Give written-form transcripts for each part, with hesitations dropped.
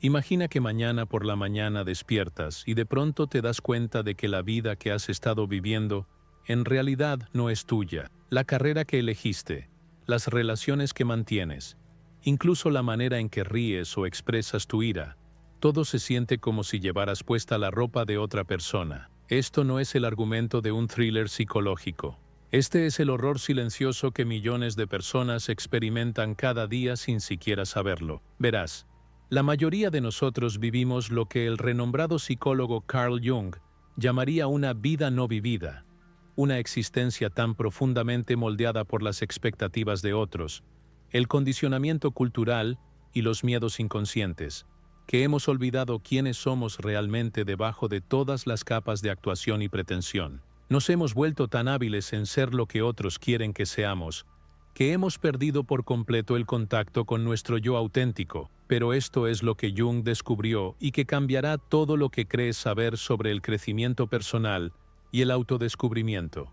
Imagina que mañana por la mañana despiertas y de pronto te das cuenta de que la vida que has estado viviendo en realidad no es tuya. La carrera que elegiste, las relaciones que mantienes, incluso la manera en que ríes o expresas tu ira, todo se siente como si llevaras puesta la ropa de otra persona. Esto no es el argumento de un thriller psicológico. Este es el horror silencioso que millones de personas experimentan cada día sin siquiera saberlo. Verás, la mayoría de nosotros vivimos lo que el renombrado psicólogo Carl Jung llamaría una vida no vivida, una existencia tan profundamente moldeada por las expectativas de otros, el condicionamiento cultural y los miedos inconscientes, que hemos olvidado quiénes somos realmente debajo de todas las capas de actuación y pretensión. Nos hemos vuelto tan hábiles en ser lo que otros quieren que seamos, que hemos perdido por completo el contacto con nuestro yo auténtico, pero esto es lo que Jung descubrió y que cambiará todo lo que crees saber sobre el crecimiento personal y el autodescubrimiento.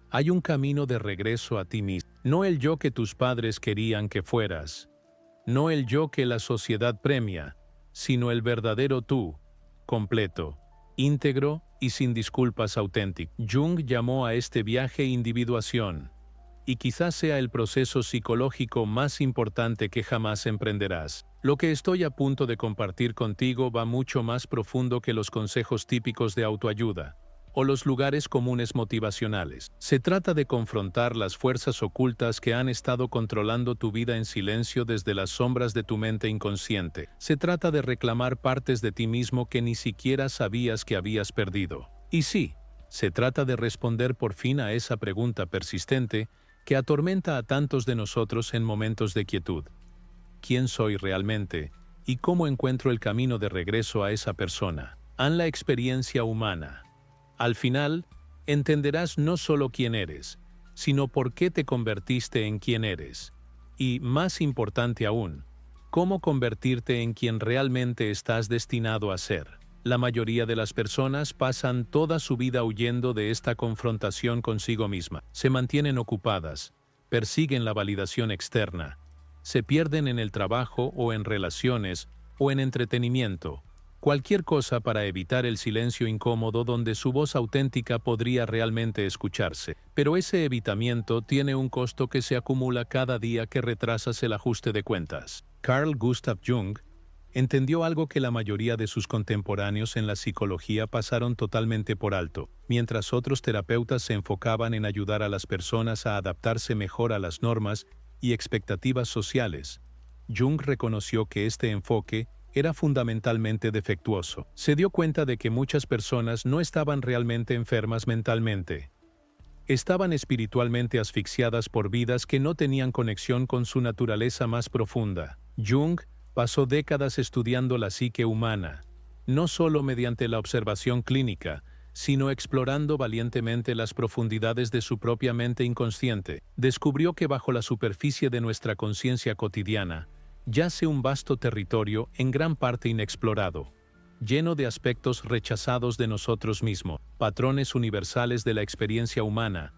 Hay un camino de regreso a ti mismo, no el yo que tus padres querían que fueras, no el yo que la sociedad premia, sino el verdadero tú, completo, íntegro y sin disculpas auténtico. Jung llamó a este viaje individuación, y quizás sea el proceso psicológico más importante que jamás emprenderás. Lo que estoy a punto de compartir contigo va mucho más profundo que los consejos típicos de autoayuda o los lugares comunes motivacionales. Se trata de confrontar las fuerzas ocultas que han estado controlando tu vida en silencio desde las sombras de tu mente inconsciente. Se trata de reclamar partes de ti mismo que ni siquiera sabías que habías perdido. Y sí, se trata de responder por fin a esa pregunta persistente que atormenta a tantos de nosotros en momentos de quietud. ¿Quién soy realmente? ¿Y cómo encuentro el camino de regreso a esa persona? En la experiencia humana. Al final, entenderás no solo quién eres, sino por qué te convertiste en quien eres. Y, más importante aún, cómo convertirte en quien realmente estás destinado a ser. La mayoría de las personas pasan toda su vida huyendo de esta confrontación consigo misma. Se mantienen ocupadas, persiguen la validación externa, se pierden en el trabajo o en relaciones o en entretenimiento, cualquier cosa para evitar el silencio incómodo donde su voz auténtica podría realmente escucharse. Pero ese evitamiento tiene un costo que se acumula cada día que retrasas el ajuste de cuentas. Carl Gustav Jung entendió algo que la mayoría de sus contemporáneos en la psicología pasaron totalmente por alto. Mientras otros terapeutas se enfocaban en ayudar a las personas a adaptarse mejor a las normas y expectativas sociales, Jung reconoció que este enfoque era fundamentalmente defectuoso. Se dio cuenta de que muchas personas no estaban realmente enfermas mentalmente. Estaban espiritualmente asfixiadas por vidas que no tenían conexión con su naturaleza más profunda. Jung pasó décadas estudiando la psique humana, no solo mediante la observación clínica, sino explorando valientemente las profundidades de su propia mente inconsciente. Descubrió que bajo la superficie de nuestra conciencia cotidiana yace un vasto territorio en gran parte inexplorado, lleno de aspectos rechazados de nosotros mismos, patrones universales de la experiencia humana,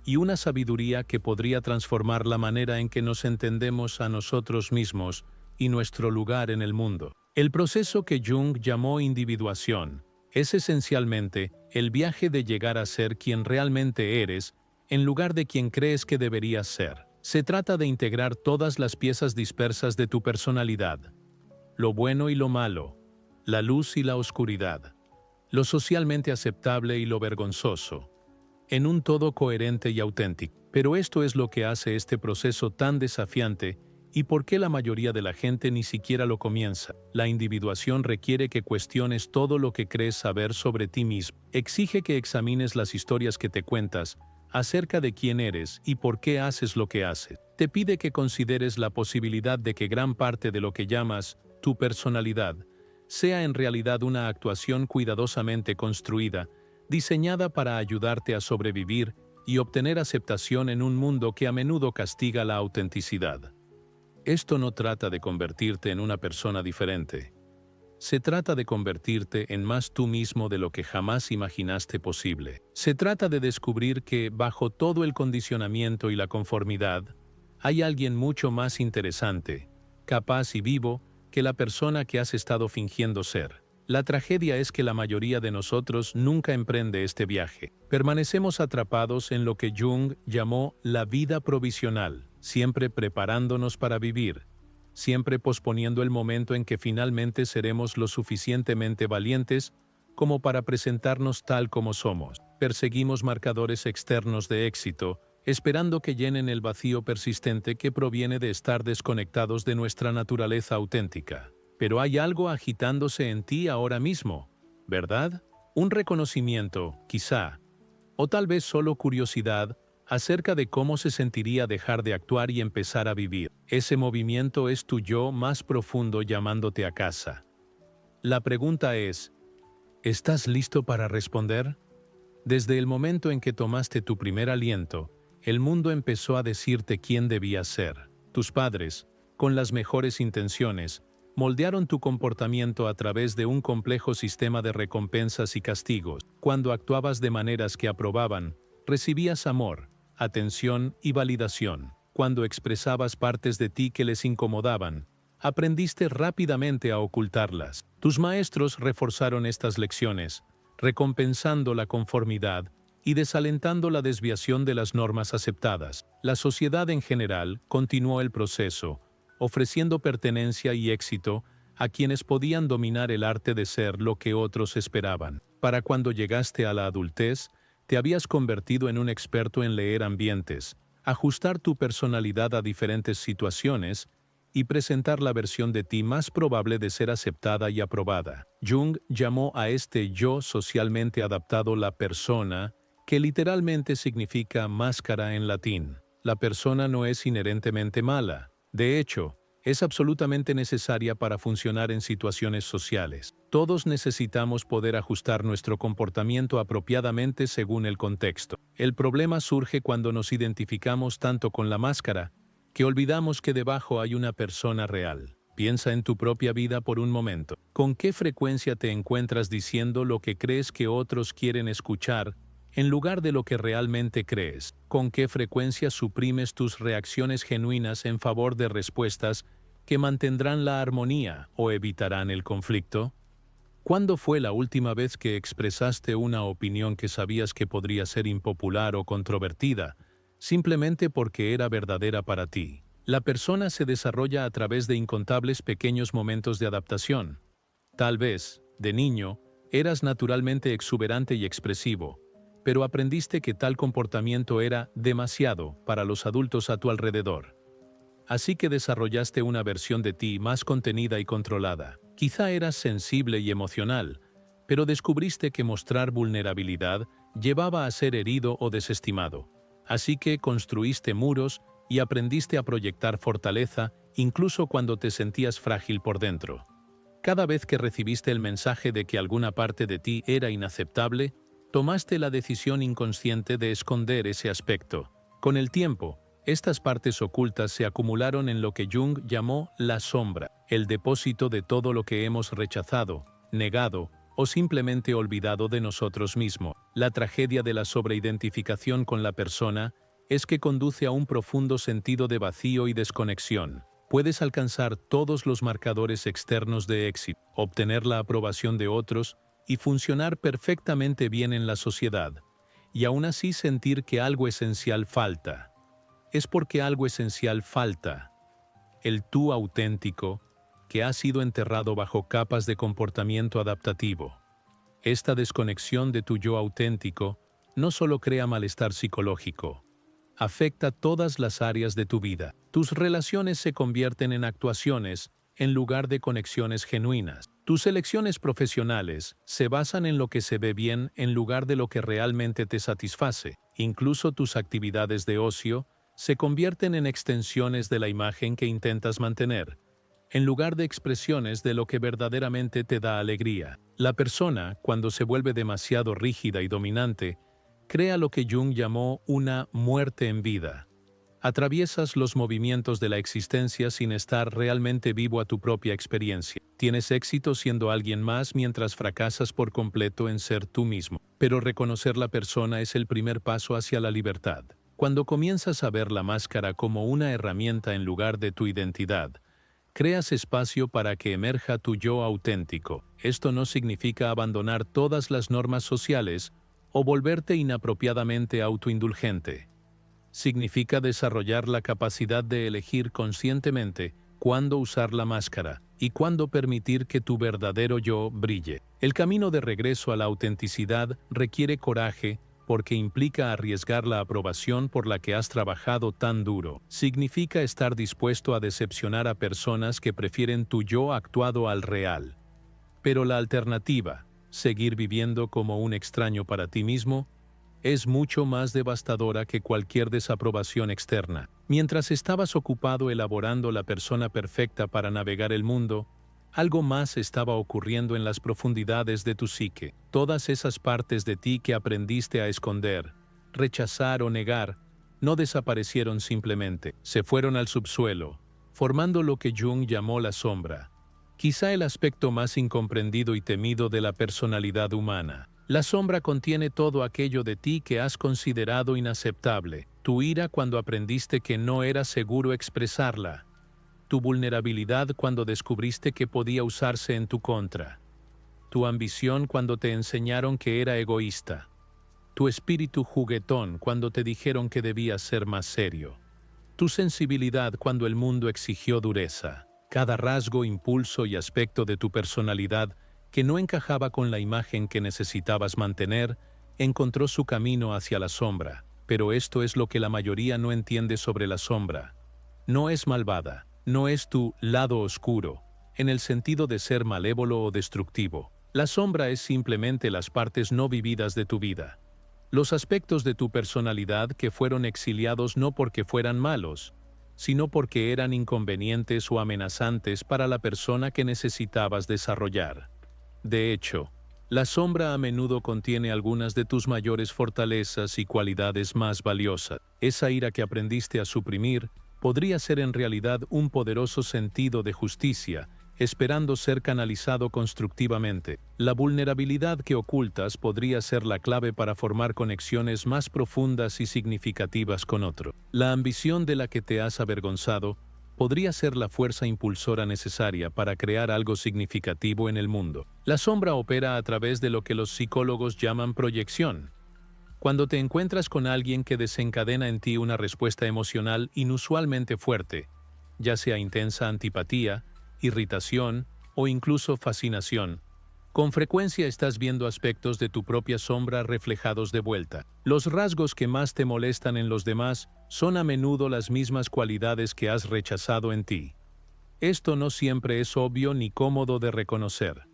y una sabiduría que podría transformar la manera en que nos entendemos a nosotros mismos y nuestro lugar en el mundo. El proceso que Jung llamó individuación es esencialmente el viaje de llegar a ser quien realmente eres en lugar de quien crees que deberías ser. Se trata de integrar todas las piezas dispersas de tu personalidad, lo bueno y lo malo, la luz y la oscuridad, lo socialmente aceptable y lo vergonzoso, en un todo coherente y auténtico. Pero esto es lo que hace este proceso tan desafiante y por qué la mayoría de la gente ni siquiera lo comienza. La individuación requiere que cuestiones todo lo que crees saber sobre ti mismo. Exige que examines las historias que te cuentas acerca de quién eres y por qué haces lo que haces. Te pide que consideres la posibilidad de que gran parte de lo que llamas tu personalidad sea en realidad una actuación cuidadosamente construida, diseñada para ayudarte a sobrevivir y obtener aceptación en un mundo que a menudo castiga la autenticidad. Esto no trata de convertirte en una persona diferente. Se trata de convertirte en más tú mismo de lo que jamás imaginaste posible. Se trata de descubrir que, bajo todo el condicionamiento y la conformidad, hay alguien mucho más interesante, capaz y vivo, que la persona que has estado fingiendo ser. La tragedia es que la mayoría de nosotros nunca emprende este viaje. Permanecemos atrapados en lo que Jung llamó la vida provisional, siempre preparándonos para vivir, siempre posponiendo el momento en que finalmente seremos lo suficientemente valientes como para presentarnos tal como somos. Perseguimos marcadores externos de éxito, esperando que llenen el vacío persistente que proviene de estar desconectados de nuestra naturaleza auténtica. Pero hay algo agitándose en ti ahora mismo, ¿verdad? Un reconocimiento, quizá, o tal vez solo curiosidad, acerca de cómo se sentiría dejar de actuar y empezar a vivir. Ese movimiento es tu yo más profundo llamándote a casa. La pregunta es, ¿estás listo para responder? Desde el momento en que tomaste tu primer aliento, el mundo empezó a decirte quién debías ser. Tus padres, con las mejores intenciones, moldearon tu comportamiento a través de un complejo sistema de recompensas y castigos. Cuando actuabas de maneras que aprobaban, recibías amor, atención y validación. Cuando expresabas partes de ti que les incomodaban, aprendiste rápidamente a ocultarlas. Tus maestros reforzaron estas lecciones, recompensando la conformidad y desalentando la desviación de las normas aceptadas. La sociedad en general continuó el proceso, ofreciendo pertenencia y éxito a quienes podían dominar el arte de ser lo que otros esperaban. Para cuando llegaste a la adultez, te habías convertido en un experto en leer ambientes, ajustar tu personalidad a diferentes situaciones y presentar la versión de ti más probable de ser aceptada y aprobada. Jung llamó a este yo socialmente adaptado la persona, que literalmente significa máscara en latín. La persona no es inherentemente mala. De hecho, es absolutamente necesaria para funcionar en situaciones sociales. Todos necesitamos poder ajustar nuestro comportamiento apropiadamente según el contexto. El problema surge cuando nos identificamos tanto con la máscara, que olvidamos que debajo hay una persona real. Piensa en tu propia vida por un momento. ¿Con qué frecuencia te encuentras diciendo lo que crees que otros quieren escuchar en lugar de lo que realmente crees? ¿Con qué frecuencia suprimes tus reacciones genuinas en favor de respuestas que mantendrán la armonía o evitarán el conflicto? ¿Cuándo fue la última vez que expresaste una opinión que sabías que podría ser impopular o controvertida, simplemente porque era verdadera para ti? La persona se desarrolla a través de incontables pequeños momentos de adaptación. Tal vez, de niño, eras naturalmente exuberante y expresivo, pero aprendiste que tal comportamiento era demasiado para los adultos a tu alrededor. Así que desarrollaste una versión de ti más contenida y controlada. Quizá eras sensible y emocional, pero descubriste que mostrar vulnerabilidad llevaba a ser herido o desestimado. Así que construiste muros y aprendiste a proyectar fortaleza incluso cuando te sentías frágil por dentro. Cada vez que recibiste el mensaje de que alguna parte de ti era inaceptable, tomaste la decisión inconsciente de esconder ese aspecto. Con el tiempo, estas partes ocultas se acumularon en lo que Jung llamó la sombra, el depósito de todo lo que hemos rechazado, negado o simplemente olvidado de nosotros mismos. La tragedia de la sobreidentificación con la persona es que conduce a un profundo sentido de vacío y desconexión. Puedes alcanzar todos los marcadores externos de éxito, obtener la aprobación de otros y funcionar perfectamente bien en la sociedad, y aún así sentir que algo esencial falta. Es porque algo esencial falta, el tú auténtico, que ha sido enterrado bajo capas de comportamiento adaptativo. Esta desconexión de tu yo auténtico no solo crea malestar psicológico, afecta todas las áreas de tu vida. Tus relaciones se convierten en actuaciones en lugar de conexiones genuinas. Tus elecciones profesionales se basan en lo que se ve bien en lugar de lo que realmente te satisface. Incluso tus actividades de ocio se convierten en extensiones de la imagen que intentas mantener, en lugar de expresiones de lo que verdaderamente te da alegría. La persona, cuando se vuelve demasiado rígida y dominante, crea lo que Jung llamó una muerte en vida. Atraviesas los movimientos de la existencia sin estar realmente vivo a tu propia experiencia. Tienes éxito siendo alguien más mientras fracasas por completo en ser tú mismo. Pero reconocer la persona es el primer paso hacia la libertad. Cuando comienzas a ver la máscara como una herramienta en lugar de tu identidad, Creas espacio para que emerja tu yo auténtico. Esto no significa abandonar todas las normas sociales o volverte inapropiadamente autoindulgente. Significa desarrollar la capacidad de elegir conscientemente cuándo usar la máscara y cuándo permitir que tu verdadero yo brille. El camino de regreso a la autenticidad requiere coraje porque implica arriesgar la aprobación por la que has trabajado tan duro. Significa estar dispuesto a decepcionar a personas que prefieren tu yo actuado al real. Pero la alternativa, seguir viviendo como un extraño para ti mismo, es mucho más devastadora que cualquier desaprobación externa. Mientras estabas ocupado elaborando la persona perfecta para navegar el mundo, algo más estaba ocurriendo en las profundidades de tu psique. Todas esas partes de ti que aprendiste a esconder, rechazar o negar, no desaparecieron simplemente, se fueron al subsuelo, formando lo que Jung llamó la sombra, quizá el aspecto más incomprendido y temido de la personalidad humana. La sombra contiene todo aquello de ti que has considerado inaceptable, tu ira cuando aprendiste que no era seguro expresarla, tu vulnerabilidad cuando descubriste que podía usarse en tu contra, tu ambición cuando te enseñaron que era egoísta, tu espíritu juguetón cuando te dijeron que debías ser más serio, tu sensibilidad cuando el mundo exigió dureza. Cada rasgo, impulso y aspecto de tu personalidad que no encajaba con la imagen que necesitabas mantener, encontró su camino hacia la sombra. Pero esto es lo que la mayoría no entiende sobre la sombra. No es malvada, no es tu lado oscuro, en el sentido de ser malévolo o destructivo. La sombra es simplemente las partes no vividas de tu vida. Los aspectos de tu personalidad que fueron exiliados no porque fueran malos, sino porque eran inconvenientes o amenazantes para la persona que necesitabas desarrollar. De hecho, la sombra a menudo contiene algunas de tus mayores fortalezas y cualidades más valiosas. Esa ira que aprendiste a suprimir podría ser en realidad un poderoso sentido de justicia, esperando ser canalizado constructivamente. La vulnerabilidad que ocultas podría ser la clave para formar conexiones más profundas y significativas con otro. La ambición de la que te has avergonzado podría ser la fuerza impulsora necesaria para crear algo significativo en el mundo. La sombra opera a través de lo que los psicólogos llaman proyección. Cuando te encuentras con alguien que desencadena en ti una respuesta emocional inusualmente fuerte, ya sea intensa antipatía, irritación o incluso fascinación, con frecuencia estás viendo aspectos de tu propia sombra reflejados de vuelta. Los rasgos que más te molestan en los demás son a menudo las mismas cualidades que has rechazado en ti. Esto no siempre es obvio ni cómodo de reconocer.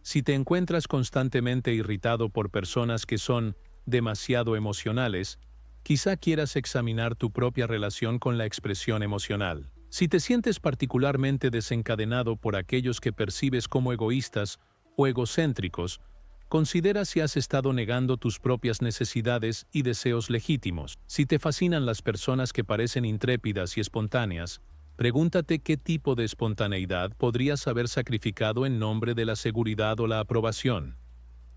Si te encuentras constantemente irritado por personas que son demasiado emocionales, quizá quieras examinar tu propia relación con la expresión emocional. Si te sientes particularmente desencadenado por aquellos que percibes como egoístas o egocéntricos, considera si has estado negando tus propias necesidades y deseos legítimos. Si te fascinan las personas que parecen intrépidas y espontáneas, pregúntate qué tipo de espontaneidad podrías haber sacrificado en nombre de la seguridad o la aprobación.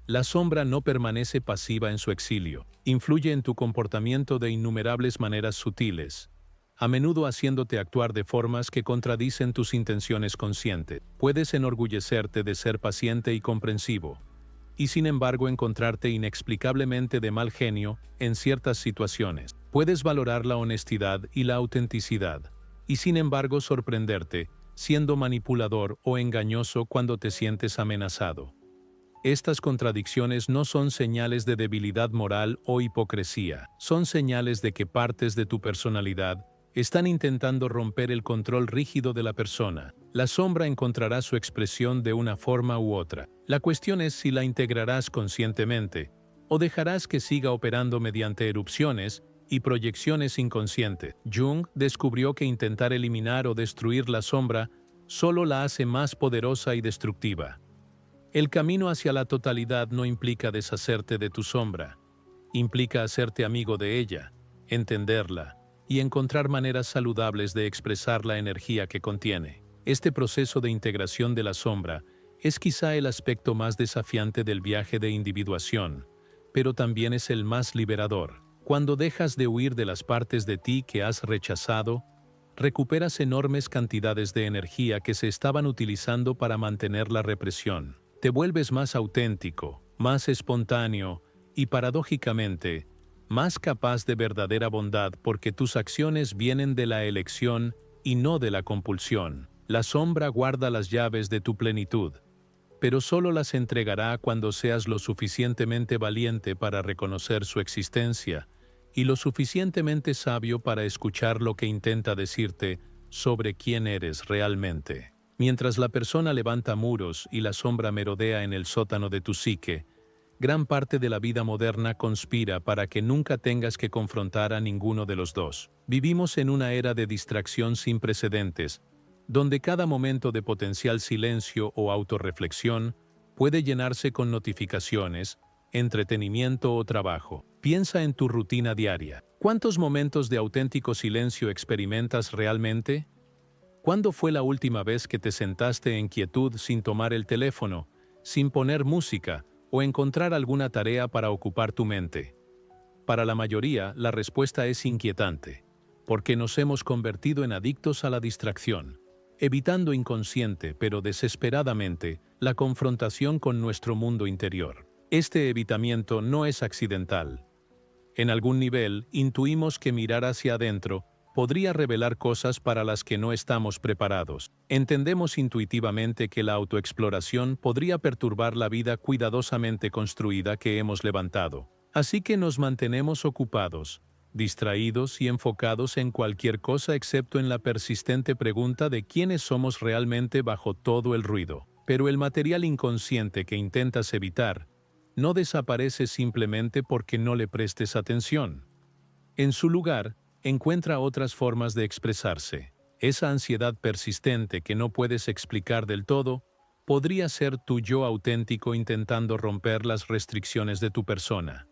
La sombra no permanece pasiva en su exilio, influye en tu comportamiento de innumerables maneras sutiles, a menudo haciéndote actuar de formas que contradicen tus intenciones conscientes. Puedes enorgullecerte de ser paciente y comprensivo, y sin embargo encontrarte inexplicablemente de mal genio en ciertas situaciones. Puedes valorar la honestidad y la autenticidad, y sin embargo sorprenderte siendo manipulador o engañoso cuando te sientes amenazado. Estas contradicciones no son señales de debilidad moral o hipocresía, son señales de que partes de tu personalidad están intentando romper el control rígido de la persona. La sombra encontrará su expresión de una forma u otra. La cuestión es si la integrarás conscientemente o dejarás que siga operando mediante erupciones y proyecciones inconscientes. Jung descubrió que intentar eliminar o destruir la sombra solo la hace más poderosa y destructiva. El camino hacia la totalidad no implica deshacerte de tu sombra, implica hacerte amigo de ella, entenderla y encontrar maneras saludables de expresar la energía que contiene. Este proceso de integración de la sombra es quizá el aspecto más desafiante del viaje de individuación, pero también es el más liberador. Cuando dejas de huir de las partes de ti que has rechazado recuperas enormes cantidades de energía que se estaban utilizando para mantener la represión. Te vuelves más auténtico, más espontáneo y, paradójicamente, más capaz de verdadera bondad porque tus acciones vienen de la elección y no de la compulsión. La sombra guarda las llaves de tu plenitud, pero solo las entregará cuando seas lo suficientemente valiente para reconocer su existencia y lo suficientemente sabio para escuchar lo que intenta decirte sobre quién eres realmente. Mientras la persona levanta muros y la sombra merodea en el sótano de tu psique, gran parte de la vida moderna conspira para que nunca tengas que confrontar a ninguno de los dos. Vivimos en una era de distracción sin precedentes, donde cada momento de potencial silencio o autorreflexión puede llenarse con notificaciones, entretenimiento o trabajo. Piensa en tu rutina diaria. ¿Cuántos momentos de auténtico silencio experimentas realmente? ¿Cuándo fue la última vez que te sentaste en quietud sin tomar el teléfono, sin poner música o encontrar alguna tarea para ocupar tu mente? Para la mayoría, la respuesta es inquietante, porque nos hemos convertido en adictos a la distracción, evitando inconsciente pero desesperadamente la confrontación con nuestro mundo interior. Este evitamiento no es accidental. En algún nivel, intuimos que mirar hacia adentro podría revelar cosas para las que no estamos preparados. Entendemos intuitivamente que la autoexploración podría perturbar la vida cuidadosamente construida que hemos levantado. Así que nos mantenemos ocupados, distraídos y enfocados en cualquier cosa excepto en la persistente pregunta de quiénes somos realmente bajo todo el ruido. Pero el material inconsciente que intentas evitar no desaparece simplemente porque no le prestes atención. En su lugar, encuentra otras formas de expresarse. Esa ansiedad persistente que no puedes explicar del todo podría ser tu yo auténtico intentando romper las restricciones de tu persona.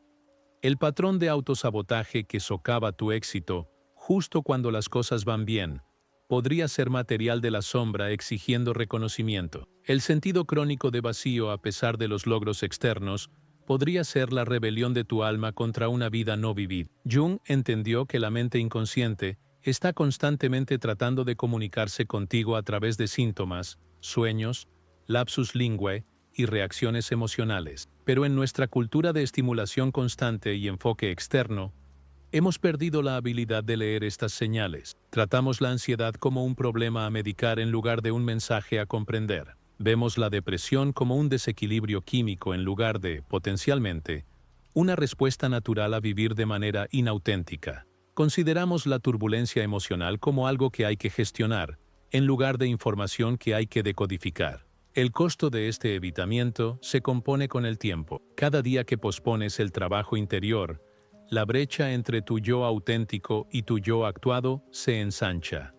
El patrón de autosabotaje que socava tu éxito, justo cuando las cosas van bien, podría ser material de la sombra exigiendo reconocimiento. El sentido crónico de vacío a pesar de los logros externos podría ser la rebelión de tu alma contra una vida no vivida. Jung entendió que la mente inconsciente está constantemente tratando de comunicarse contigo a través de síntomas, sueños, lapsus linguae y reacciones emocionales. Pero en nuestra cultura de estimulación constante y enfoque externo, hemos perdido la habilidad de leer estas señales. Tratamos la ansiedad como un problema a medicar en lugar de un mensaje a comprender. Vemos la depresión como un desequilibrio químico en lugar de, potencialmente, una respuesta natural a vivir de manera inauténtica. Consideramos la turbulencia emocional como algo que hay que gestionar, en lugar de información que hay que decodificar. El costo de este evitamiento se compone con el tiempo. Cada día que pospones el trabajo interior, la brecha entre tu yo auténtico y tu yo actuado se ensancha.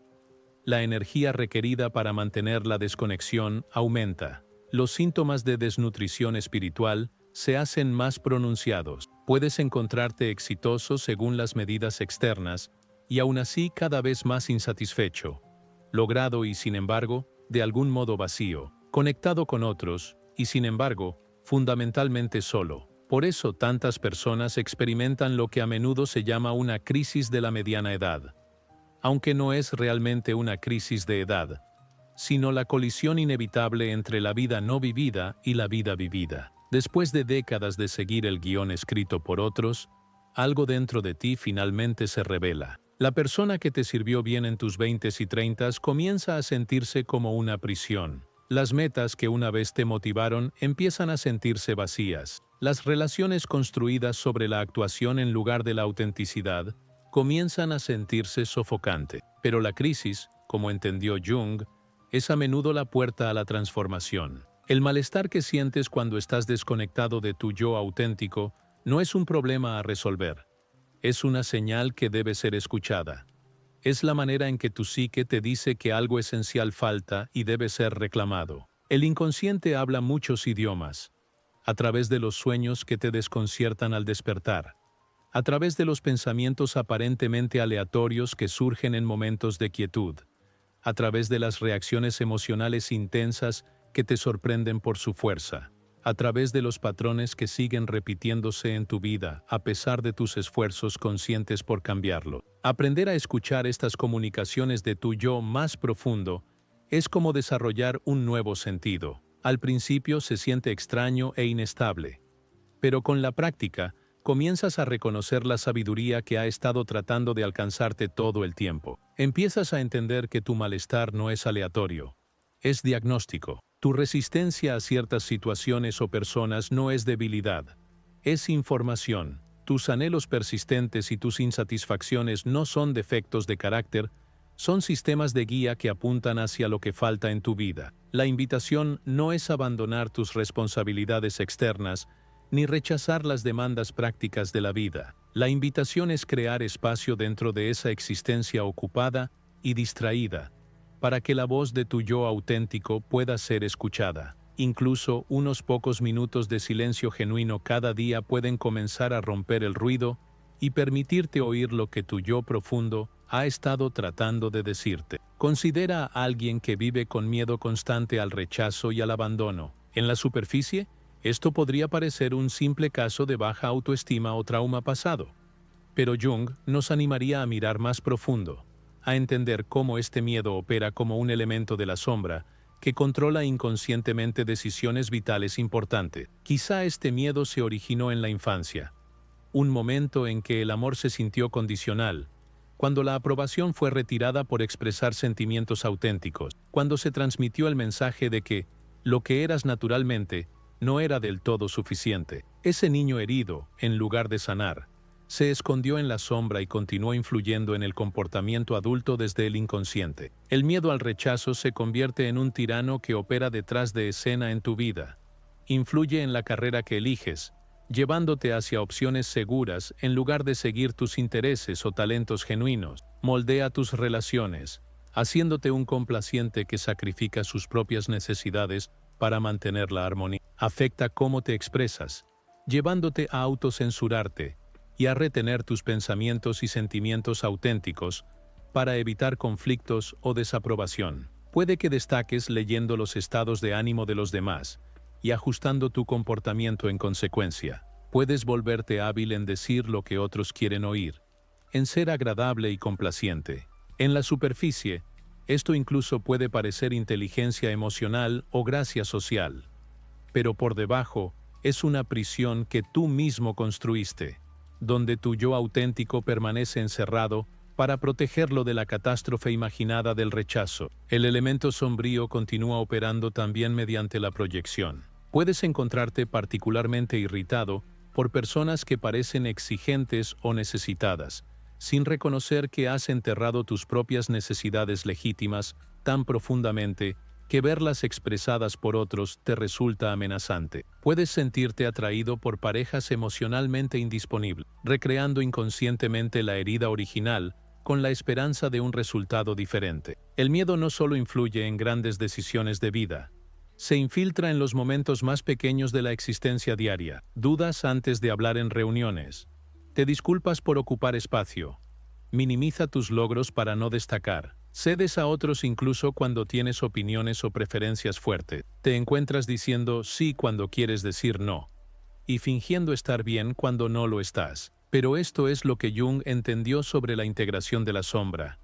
La energía requerida para mantener la desconexión aumenta. Los síntomas de desnutrición espiritual se hacen más pronunciados. Puedes encontrarte exitoso según las medidas externas y aún así cada vez más insatisfecho, logrado y sin embargo, de algún modo vacío, conectado con otros y sin embargo, fundamentalmente solo. Por eso tantas personas experimentan lo que a menudo se llama una crisis de la mediana edad. Aunque no es realmente una crisis de edad, sino la colisión inevitable entre la vida no vivida y la vida vivida. Después de décadas de seguir el guión escrito por otros, algo dentro de ti finalmente se revela. La persona que te sirvió bien en tus 20s y 30s comienza a sentirse como una prisión. Las metas que una vez te motivaron empiezan a sentirse vacías. Las relaciones construidas sobre la actuación en lugar de la autenticidad comienzan a sentirse sofocante. Pero la crisis, como entendió Jung, es a menudo la puerta a la transformación. El malestar que sientes cuando estás desconectado de tu yo auténtico no es un problema a resolver. Es una señal que debe ser escuchada. Es la manera en que tu psique te dice que algo esencial falta y debe ser reclamado. El inconsciente habla muchos idiomas, a través de los sueños que te desconciertan al despertar, a través de los pensamientos aparentemente aleatorios que surgen en momentos de quietud, a través de las reacciones emocionales intensas que te sorprenden por su fuerza, a través de los patrones que siguen repitiéndose en tu vida, a pesar de tus esfuerzos conscientes por cambiarlo. Aprender a escuchar estas comunicaciones de tu yo más profundo es como desarrollar un nuevo sentido. Al principio se siente extraño e inestable, pero con la práctica, comienzas a reconocer la sabiduría que ha estado tratando de alcanzarte todo el tiempo. Empiezas a entender que tu malestar no es aleatorio, es diagnóstico. Tu resistencia a ciertas situaciones o personas no es debilidad, es información. Tus anhelos persistentes y tus insatisfacciones no son defectos de carácter, son sistemas de guía que apuntan hacia lo que falta en tu vida. La invitación no es abandonar tus responsabilidades externas, ni rechazar las demandas prácticas de la vida. La invitación es crear espacio dentro de esa existencia ocupada y distraída, para que la voz de tu yo auténtico pueda ser escuchada. Incluso unos pocos minutos de silencio genuino cada día pueden comenzar a romper el ruido y permitirte oír lo que tu yo profundo ha estado tratando de decirte. Considera a alguien que vive con miedo constante al rechazo y al abandono. En la superficie, esto podría parecer un simple caso de baja autoestima o trauma pasado. Pero Jung nos animaría a mirar más profundo, a entender cómo este miedo opera como un elemento de la sombra que controla inconscientemente decisiones vitales importantes. Quizá este miedo se originó en la infancia, un momento en que el amor se sintió condicional, cuando la aprobación fue retirada por expresar sentimientos auténticos, cuando se transmitió el mensaje de que lo que eras naturalmente no era del todo suficiente. Ese niño herido, en lugar de sanar, se escondió en la sombra y continuó influyendo en el comportamiento adulto desde el inconsciente. El miedo al rechazo se convierte en un tirano que opera detrás de escena en tu vida. Influye en la carrera que eliges, llevándote hacia opciones seguras en lugar de seguir tus intereses o talentos genuinos. Moldea tus relaciones, haciéndote un complaciente que sacrifica sus propias necesidades para mantener la armonía. Afecta cómo te expresas, llevándote a autocensurarte y a retener tus pensamientos y sentimientos auténticos para evitar conflictos o desaprobación. Puede que destaques leyendo los estados de ánimo de los demás y ajustando tu comportamiento en consecuencia. Puedes volverte hábil en decir lo que otros quieren oír, en ser agradable y complaciente. En la superficie, esto incluso puede parecer inteligencia emocional o gracia social, pero por debajo es una prisión que tú mismo construiste, donde tu yo auténtico permanece encerrado para protegerlo de la catástrofe imaginada del rechazo. El elemento sombrío continúa operando también mediante la proyección. Puedes encontrarte particularmente irritado por personas que parecen exigentes o necesitadas, sin reconocer que has enterrado tus propias necesidades legítimas tan profundamente que verlas expresadas por otros te resulta amenazante. Puedes sentirte atraído por parejas emocionalmente indisponibles, recreando inconscientemente la herida original con la esperanza de un resultado diferente. El miedo no solo influye en grandes decisiones de vida, se infiltra en los momentos más pequeños de la existencia diaria. Dudas antes de hablar en reuniones. Te disculpas por ocupar espacio. Minimiza tus logros para no destacar. Cedes a otros incluso cuando tienes opiniones o preferencias fuertes. Te encuentras diciendo sí cuando quieres decir no, y fingiendo estar bien cuando no lo estás. Pero esto es lo que Jung entendió sobre la integración de la sombra.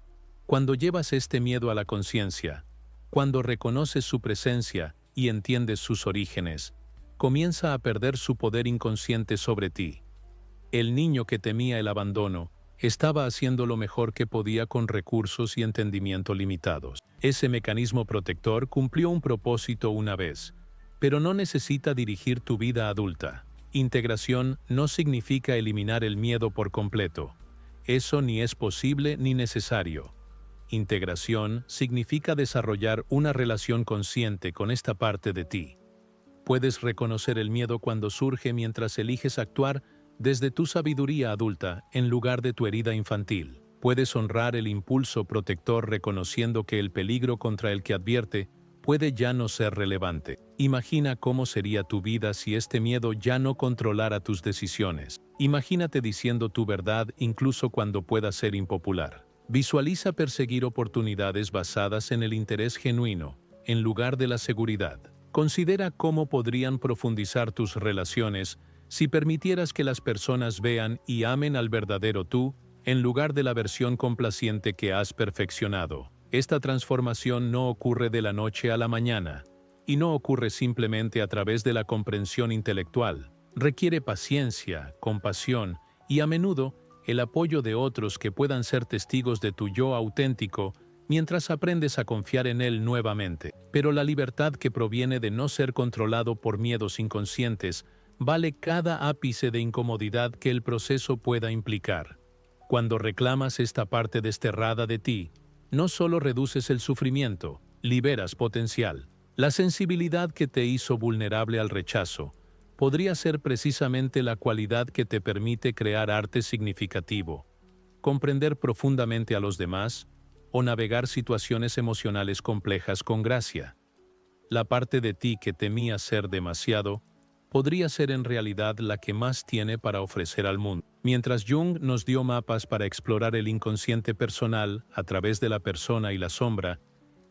Cuando llevas este miedo a la conciencia, cuando reconoces su presencia y entiendes sus orígenes, comienza a perder su poder inconsciente sobre ti. El niño que temía el abandono estaba haciendo lo mejor que podía con recursos y entendimiento limitados. Ese mecanismo protector cumplió un propósito una vez, pero no necesita dirigir tu vida adulta. Integración no significa eliminar el miedo por completo. Eso ni es posible ni necesario. Integración significa desarrollar una relación consciente con esta parte de ti. Puedes reconocer el miedo cuando surge mientras eliges actuar desde tu sabiduría adulta en lugar de tu herida infantil. Puedes honrar el impulso protector reconociendo que el peligro contra el que advierte puede ya no ser relevante. Imagina cómo sería tu vida si este miedo ya no controlara tus decisiones. Imagínate diciendo tu verdad incluso cuando pueda ser impopular. Visualiza perseguir oportunidades basadas en el interés genuino, en lugar de la seguridad. Considera cómo podrían profundizar tus relaciones si permitieras que las personas vean y amen al verdadero tú en lugar de la versión complaciente que has perfeccionado. Esta transformación no ocurre de la noche a la mañana, y no ocurre simplemente a través de la comprensión intelectual. Requiere paciencia, compasión y a menudo el apoyo de otros que puedan ser testigos de tu yo auténtico mientras aprendes a confiar en él nuevamente. Pero la libertad que proviene de no ser controlado por miedos inconscientes vale cada ápice de incomodidad que el proceso pueda implicar. Cuando reclamas esta parte desterrada de ti, no solo reduces el sufrimiento, liberas potencial. La sensibilidad que te hizo vulnerable al rechazo podría ser precisamente la cualidad que te permite crear arte significativo, comprender profundamente a los demás o navegar situaciones emocionales complejas con gracia. La parte de ti que temía ser demasiado podría ser en realidad la que más tiene para ofrecer al mundo. Mientras Jung nos dio mapas para explorar el inconsciente personal a través de la persona y la sombra,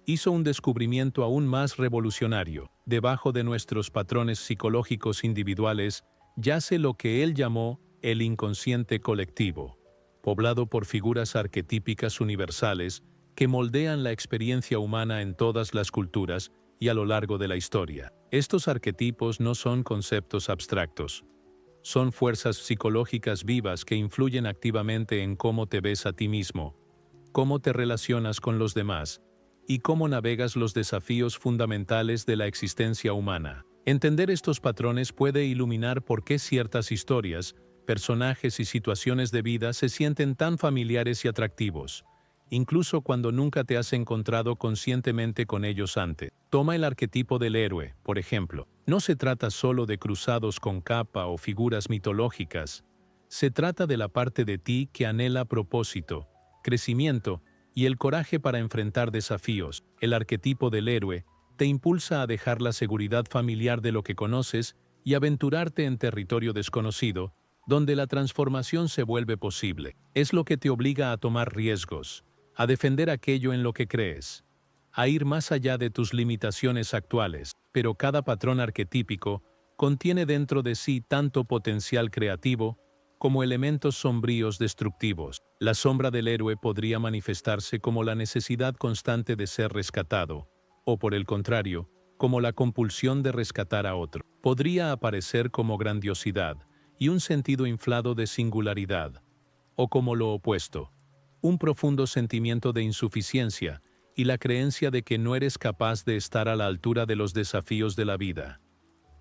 hizo un descubrimiento aún más revolucionario. Debajo de nuestros patrones psicológicos individuales yace lo que él llamó el inconsciente colectivo, poblado por figuras arquetípicas universales que moldean la experiencia humana en todas las culturas y a lo largo de la historia. Estos arquetipos no son conceptos abstractos. Son fuerzas psicológicas vivas que influyen activamente en cómo te ves a ti mismo, cómo te relacionas con los demás y cómo navegas los desafíos fundamentales de la existencia humana. Entender estos patrones puede iluminar por qué ciertas historias, personajes y situaciones de vida se sienten tan familiares y atractivos, incluso cuando nunca te has encontrado conscientemente con ellos antes. Toma el arquetipo del héroe, por ejemplo. No se trata solo de cruzados con capa o figuras mitológicas. Se trata de la parte de ti que anhela propósito, crecimiento y el coraje para enfrentar desafíos. El arquetipo del héroe te impulsa a dejar la seguridad familiar de lo que conoces y aventurarte en territorio desconocido, donde la transformación se vuelve posible. Es lo que te obliga a tomar riesgos, a defender aquello en lo que crees, a ir más allá de tus limitaciones actuales. Pero cada patrón arquetípico contiene dentro de sí tanto potencial creativo como elementos sombríos destructivos. La sombra del héroe podría manifestarse como la necesidad constante de ser rescatado, o por el contrario, como la compulsión de rescatar a otro. Podría aparecer como grandiosidad y un sentido inflado de singularidad, o como lo opuesto, un profundo sentimiento de insuficiencia y la creencia de que no eres capaz de estar a la altura de los desafíos de la vida.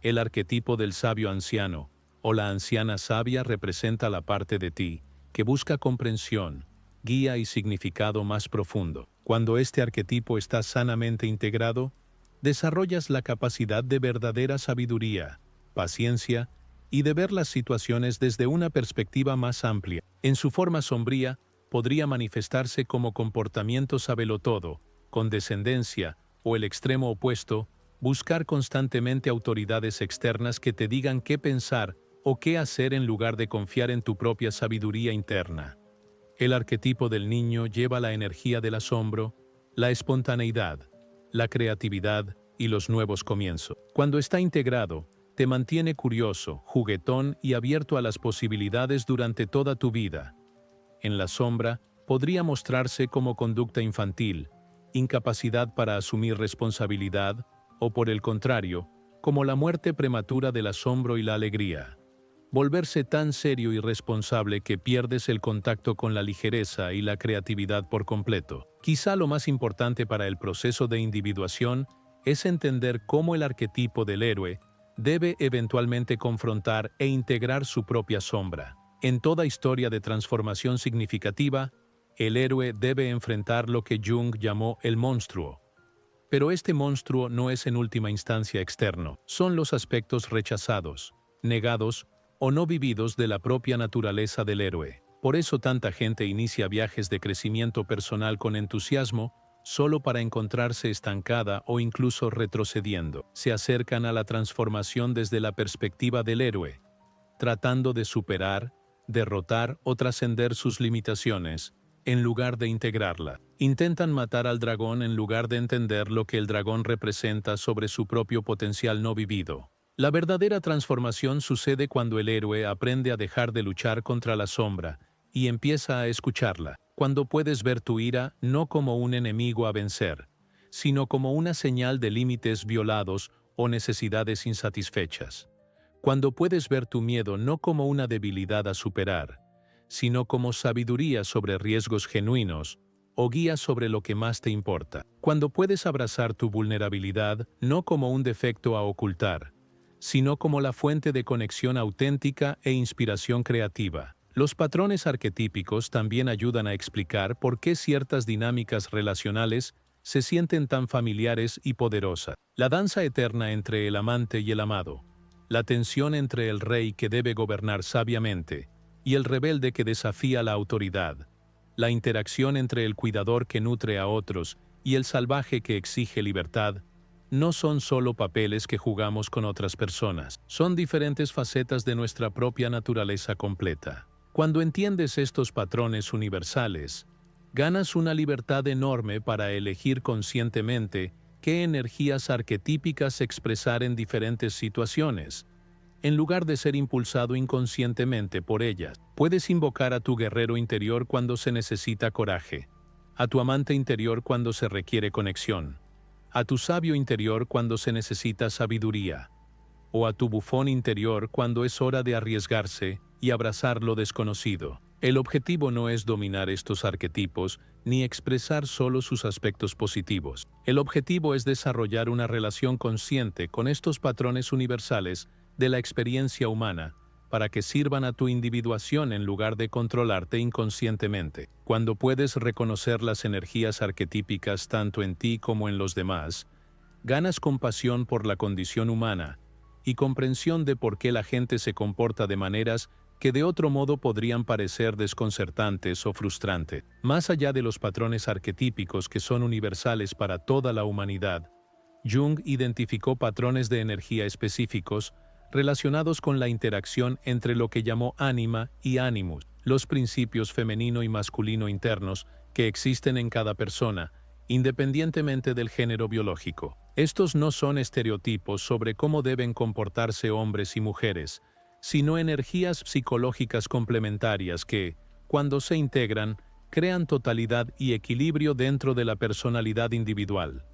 El arquetipo del sabio anciano o la anciana sabia representa la parte de ti que busca comprensión, guía y significado más profundo. Cuando este arquetipo está sanamente integrado, desarrollas la capacidad de verdadera sabiduría, paciencia y de ver las situaciones desde una perspectiva más amplia. En su forma sombría, podría manifestarse como comportamiento sabelotodo, condescendencia o el extremo opuesto, buscar constantemente autoridades externas que te digan qué pensar o qué hacer en lugar de confiar en tu propia sabiduría interna. El arquetipo del niño lleva la energía del asombro, la espontaneidad, la creatividad y los nuevos comienzos. Cuando está integrado, te mantiene curioso, juguetón y abierto a las posibilidades durante toda tu vida. En la sombra, podría mostrarse como conducta infantil, incapacidad para asumir responsabilidad, o por el contrario, como la muerte prematura del asombro y la alegría. Volverse tan serio y responsable que pierdes el contacto con la ligereza y la creatividad por completo. Quizá lo más importante para el proceso de individuación es entender cómo el arquetipo del héroe debe eventualmente confrontar e integrar su propia sombra. En toda historia de transformación significativa, el héroe debe enfrentar lo que Jung llamó el monstruo. Pero este monstruo no es en última instancia externo, son los aspectos rechazados, negados o no vividos de la propia naturaleza del héroe. Por eso tanta gente inicia viajes de crecimiento personal con entusiasmo, solo para encontrarse estancada o incluso retrocediendo. Se acercan a la transformación desde la perspectiva del héroe, tratando de superar, derrotar o trascender sus limitaciones, en lugar de integrarla. Intentan matar al dragón en lugar de entender lo que el dragón representa sobre su propio potencial no vivido. La verdadera transformación sucede cuando el héroe aprende a dejar de luchar contra la sombra y empieza a escucharla, cuando puedes ver tu ira no como un enemigo a vencer, sino como una señal de límites violados o necesidades insatisfechas. Cuando puedes ver tu miedo no como una debilidad a superar, sino como sabiduría sobre riesgos genuinos o guía sobre lo que más te importa. Cuando puedes abrazar tu vulnerabilidad no como un defecto a ocultar, sino como la fuente de conexión auténtica e inspiración creativa. Los patrones arquetípicos también ayudan a explicar por qué ciertas dinámicas relacionales se sienten tan familiares y poderosas. La danza eterna entre el amante y el amado, la tensión entre el rey que debe gobernar sabiamente y el rebelde que desafía la autoridad, la interacción entre el cuidador que nutre a otros y el salvaje que exige libertad, no son solo papeles que jugamos con otras personas, son diferentes facetas de nuestra propia naturaleza completa. Cuando entiendes estos patrones universales, ganas una libertad enorme para elegir conscientemente qué energías arquetípicas expresar en diferentes situaciones. En lugar de ser impulsado inconscientemente por ellas, puedes invocar a tu guerrero interior cuando se necesita coraje, a tu amante interior cuando se requiere conexión, a tu sabio interior cuando se necesita sabiduría, o a tu bufón interior cuando es hora de arriesgarse y abrazar lo desconocido. El objetivo no es dominar estos arquetipos ni expresar solo sus aspectos positivos. El objetivo es desarrollar una relación consciente con estos patrones universales de la experiencia humana para que sirvan a tu individuación en lugar de controlarte inconscientemente. Cuando puedes reconocer las energías arquetípicas tanto en ti como en los demás, ganas compasión por la condición humana y comprensión de por qué la gente se comporta de maneras que de otro modo podrían parecer desconcertantes o frustrantes. Más allá de los patrones arquetípicos que son universales para toda la humanidad, Jung identificó patrones de energía específicos relacionados con la interacción entre lo que llamó ánima y animus, los principios femenino y masculino internos que existen en cada persona, independientemente del género biológico. Estos no son estereotipos sobre cómo deben comportarse hombres y mujeres, sino energías psicológicas complementarias que, cuando se integran, crean totalidad y equilibrio dentro de la personalidad individual.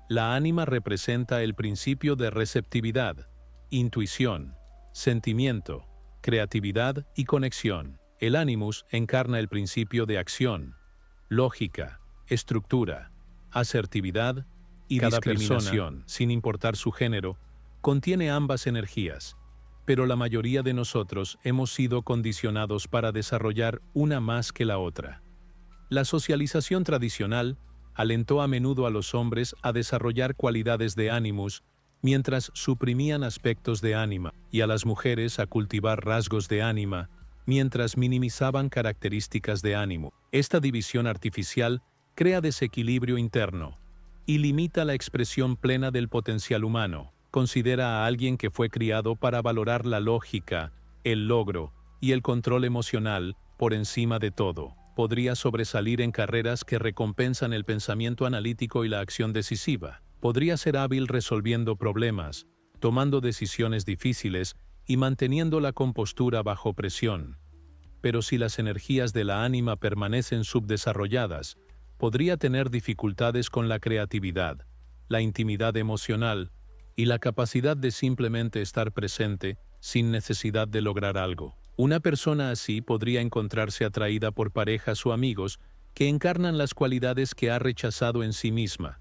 La ánima representa el principio de receptividad, intuición, sentimiento, creatividad y conexión. El animus encarna el principio de acción, lógica, estructura, asertividad y discriminación. Cada persona, sin importar su género, contiene ambas energías, pero la mayoría de nosotros hemos sido condicionados para desarrollar una más que la otra. La socialización tradicional alentó a menudo a los hombres a desarrollar cualidades de animus mientras suprimían aspectos de ánima, y a las mujeres a cultivar rasgos de ánima mientras minimizaban características de ánimo. Esta división artificial crea desequilibrio interno y limita la expresión plena del potencial humano. Considera a alguien que fue criado para valorar la lógica, el logro y el control emocional por encima de todo. Podría sobresalir en carreras que recompensan el pensamiento analítico y la acción decisiva. Podría ser hábil resolviendo problemas, tomando decisiones difíciles y manteniendo la compostura bajo presión. Pero si las energías de la ánima permanecen subdesarrolladas, podría tener dificultades con la creatividad, la intimidad emocional y la capacidad de simplemente estar presente sin necesidad de lograr algo. Una persona así podría encontrarse atraída por parejas o amigos que encarnan las cualidades que ha rechazado en sí misma,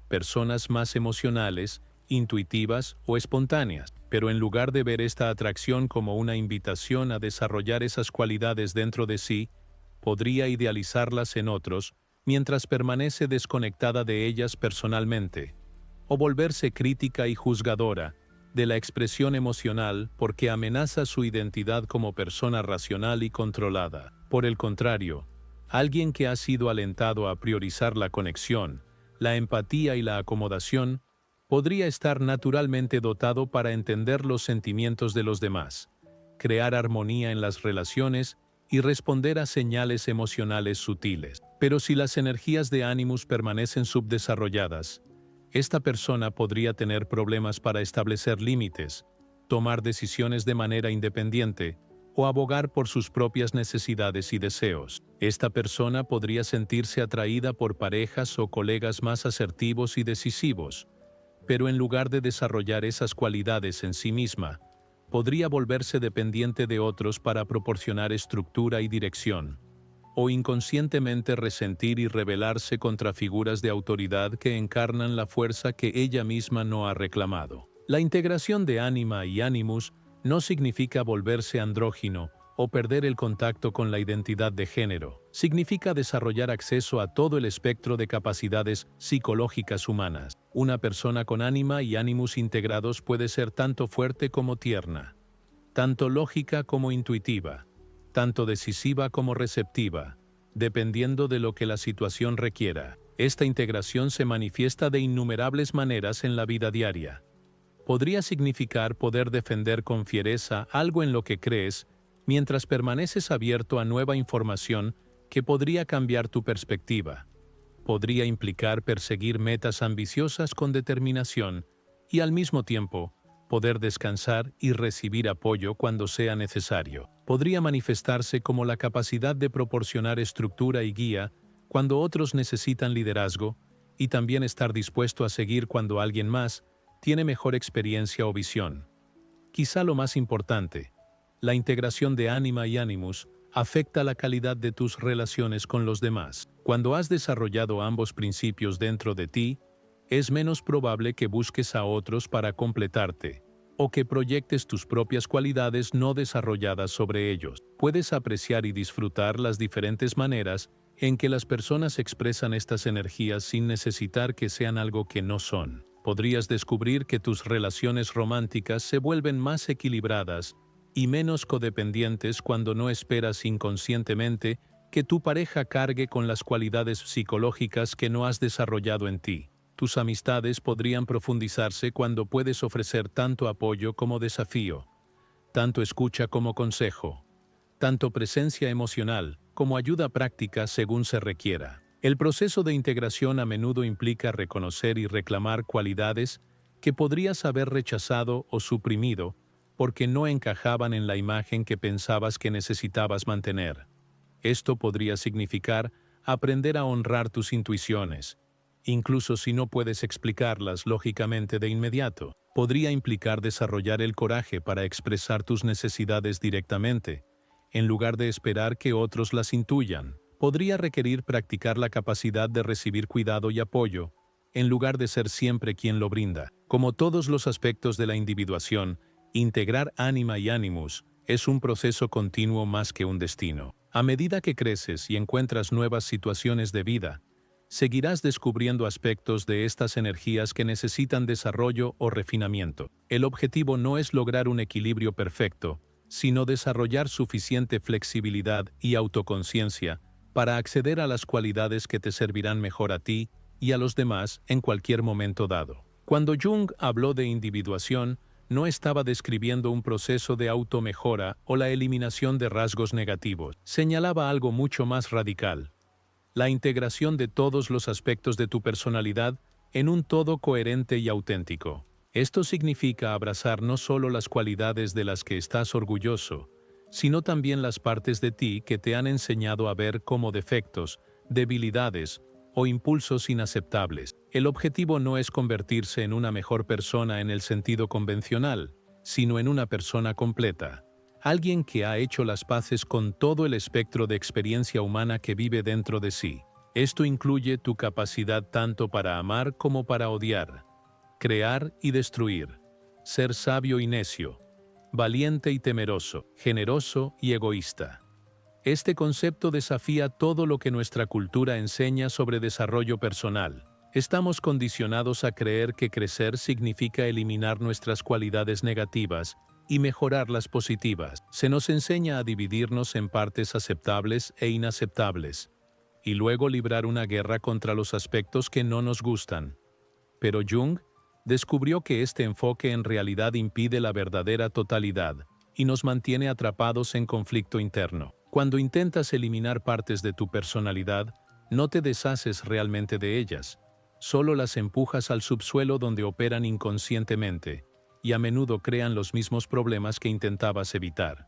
personas más emocionales, intuitivas o espontáneas, pero en lugar de ver esta atracción como una invitación a desarrollar esas cualidades dentro de sí, podría idealizarlas en otros mientras permanece desconectada de ellas personalmente, o volverse crítica y juzgadora de la expresión emocional porque amenaza su identidad como persona racional y controlada. Por el contrario, alguien que ha sido alentado a priorizar la conexión, la empatía y la acomodación, podría estar naturalmente dotado para entender los sentimientos de los demás, crear armonía en las relaciones y responder a señales emocionales sutiles. Pero si las energías de Animus permanecen subdesarrolladas, esta persona podría tener problemas para establecer límites, tomar decisiones de manera independiente o abogar por sus propias necesidades y deseos. Esta persona podría sentirse atraída por parejas o colegas más asertivos y decisivos, pero en lugar de desarrollar esas cualidades en sí misma, podría volverse dependiente de otros para proporcionar estructura y dirección, o inconscientemente resentir y rebelarse contra figuras de autoridad que encarnan la fuerza que ella misma no ha reclamado. La integración de ánima y animus no significa volverse andrógino o perder el contacto con la identidad de género. Significa desarrollar acceso a todo el espectro de capacidades psicológicas humanas. Una persona con ánima y animus integrados puede ser tanto fuerte como tierna, tanto lógica como intuitiva, tanto decisiva como receptiva, dependiendo de lo que la situación requiera. Esta integración se manifiesta de innumerables maneras en la vida diaria. Podría significar poder defender con fiereza algo en lo que crees, mientras permaneces abierto a nueva información que podría cambiar tu perspectiva. Podría implicar perseguir metas ambiciosas con determinación y al mismo tiempo poder descansar y recibir apoyo cuando sea necesario. Podría manifestarse como la capacidad de proporcionar estructura y guía cuando otros necesitan liderazgo y también estar dispuesto a seguir cuando alguien más tiene mejor experiencia o visión. Quizá lo más importante, la integración de ánima y animus afecta la calidad de tus relaciones con los demás. Cuando has desarrollado ambos principios dentro de ti, es menos probable que busques a otros para completarte, o que proyectes tus propias cualidades no desarrolladas sobre ellos. Puedes apreciar y disfrutar las diferentes maneras en que las personas expresan estas energías sin necesitar que sean algo que no son. Podrías descubrir que tus relaciones románticas se vuelven más equilibradas y menos codependientes cuando no esperas inconscientemente que tu pareja cargue con las cualidades psicológicas que no has desarrollado en ti. Tus amistades podrían profundizarse cuando puedes ofrecer tanto apoyo como desafío, tanto escucha como consejo, tanto presencia emocional como ayuda práctica según se requiera. El proceso de integración a menudo implica reconocer y reclamar cualidades que podrías haber rechazado o suprimido porque no encajaban en la imagen que pensabas que necesitabas mantener. Esto podría significar aprender a honrar tus intuiciones, incluso si no puedes explicarlas lógicamente de inmediato. Podría implicar desarrollar el coraje para expresar tus necesidades directamente, en lugar de esperar que otros las intuyan. Podría requerir practicar la capacidad de recibir cuidado y apoyo, en lugar de ser siempre quien lo brinda. Como todos los aspectos de la individuación, integrar ánima y animus es un proceso continuo más que un destino. A medida que creces y encuentras nuevas situaciones de vida, seguirás descubriendo aspectos de estas energías que necesitan desarrollo o refinamiento. El objetivo no es lograr un equilibrio perfecto, sino desarrollar suficiente flexibilidad y autoconciencia para acceder a las cualidades que te servirán mejor a ti y a los demás en cualquier momento dado. Cuando Jung habló de individuación, no estaba describiendo un proceso de automejora o la eliminación de rasgos negativos. Señalaba algo mucho más radical: la integración de todos los aspectos de tu personalidad en un todo coherente y auténtico. Esto significa abrazar no solo las cualidades de las que estás orgulloso, sino también las partes de ti que te han enseñado a ver como defectos, debilidades o impulsos inaceptables. El objetivo no es convertirse en una mejor persona en el sentido convencional, sino en una persona completa. Alguien que ha hecho las paces con todo el espectro de experiencia humana que vive dentro de sí. Esto incluye tu capacidad tanto para amar como para odiar, crear y destruir, ser sabio y necio, valiente y temeroso, generoso y egoísta. Este concepto desafía todo lo que nuestra cultura enseña sobre desarrollo personal. Estamos condicionados a creer que crecer significa eliminar nuestras cualidades negativas y mejorar las positivas. Se nos enseña a dividirnos en partes aceptables e inaceptables, y luego librar una guerra contra los aspectos que no nos gustan. Pero Jung descubrió que este enfoque en realidad impide la verdadera totalidad y nos mantiene atrapados en conflicto interno. Cuando intentas eliminar partes de tu personalidad, no te deshaces realmente de ellas, solo las empujas al subsuelo donde operan inconscientemente, y a menudo crean los mismos problemas que intentabas evitar.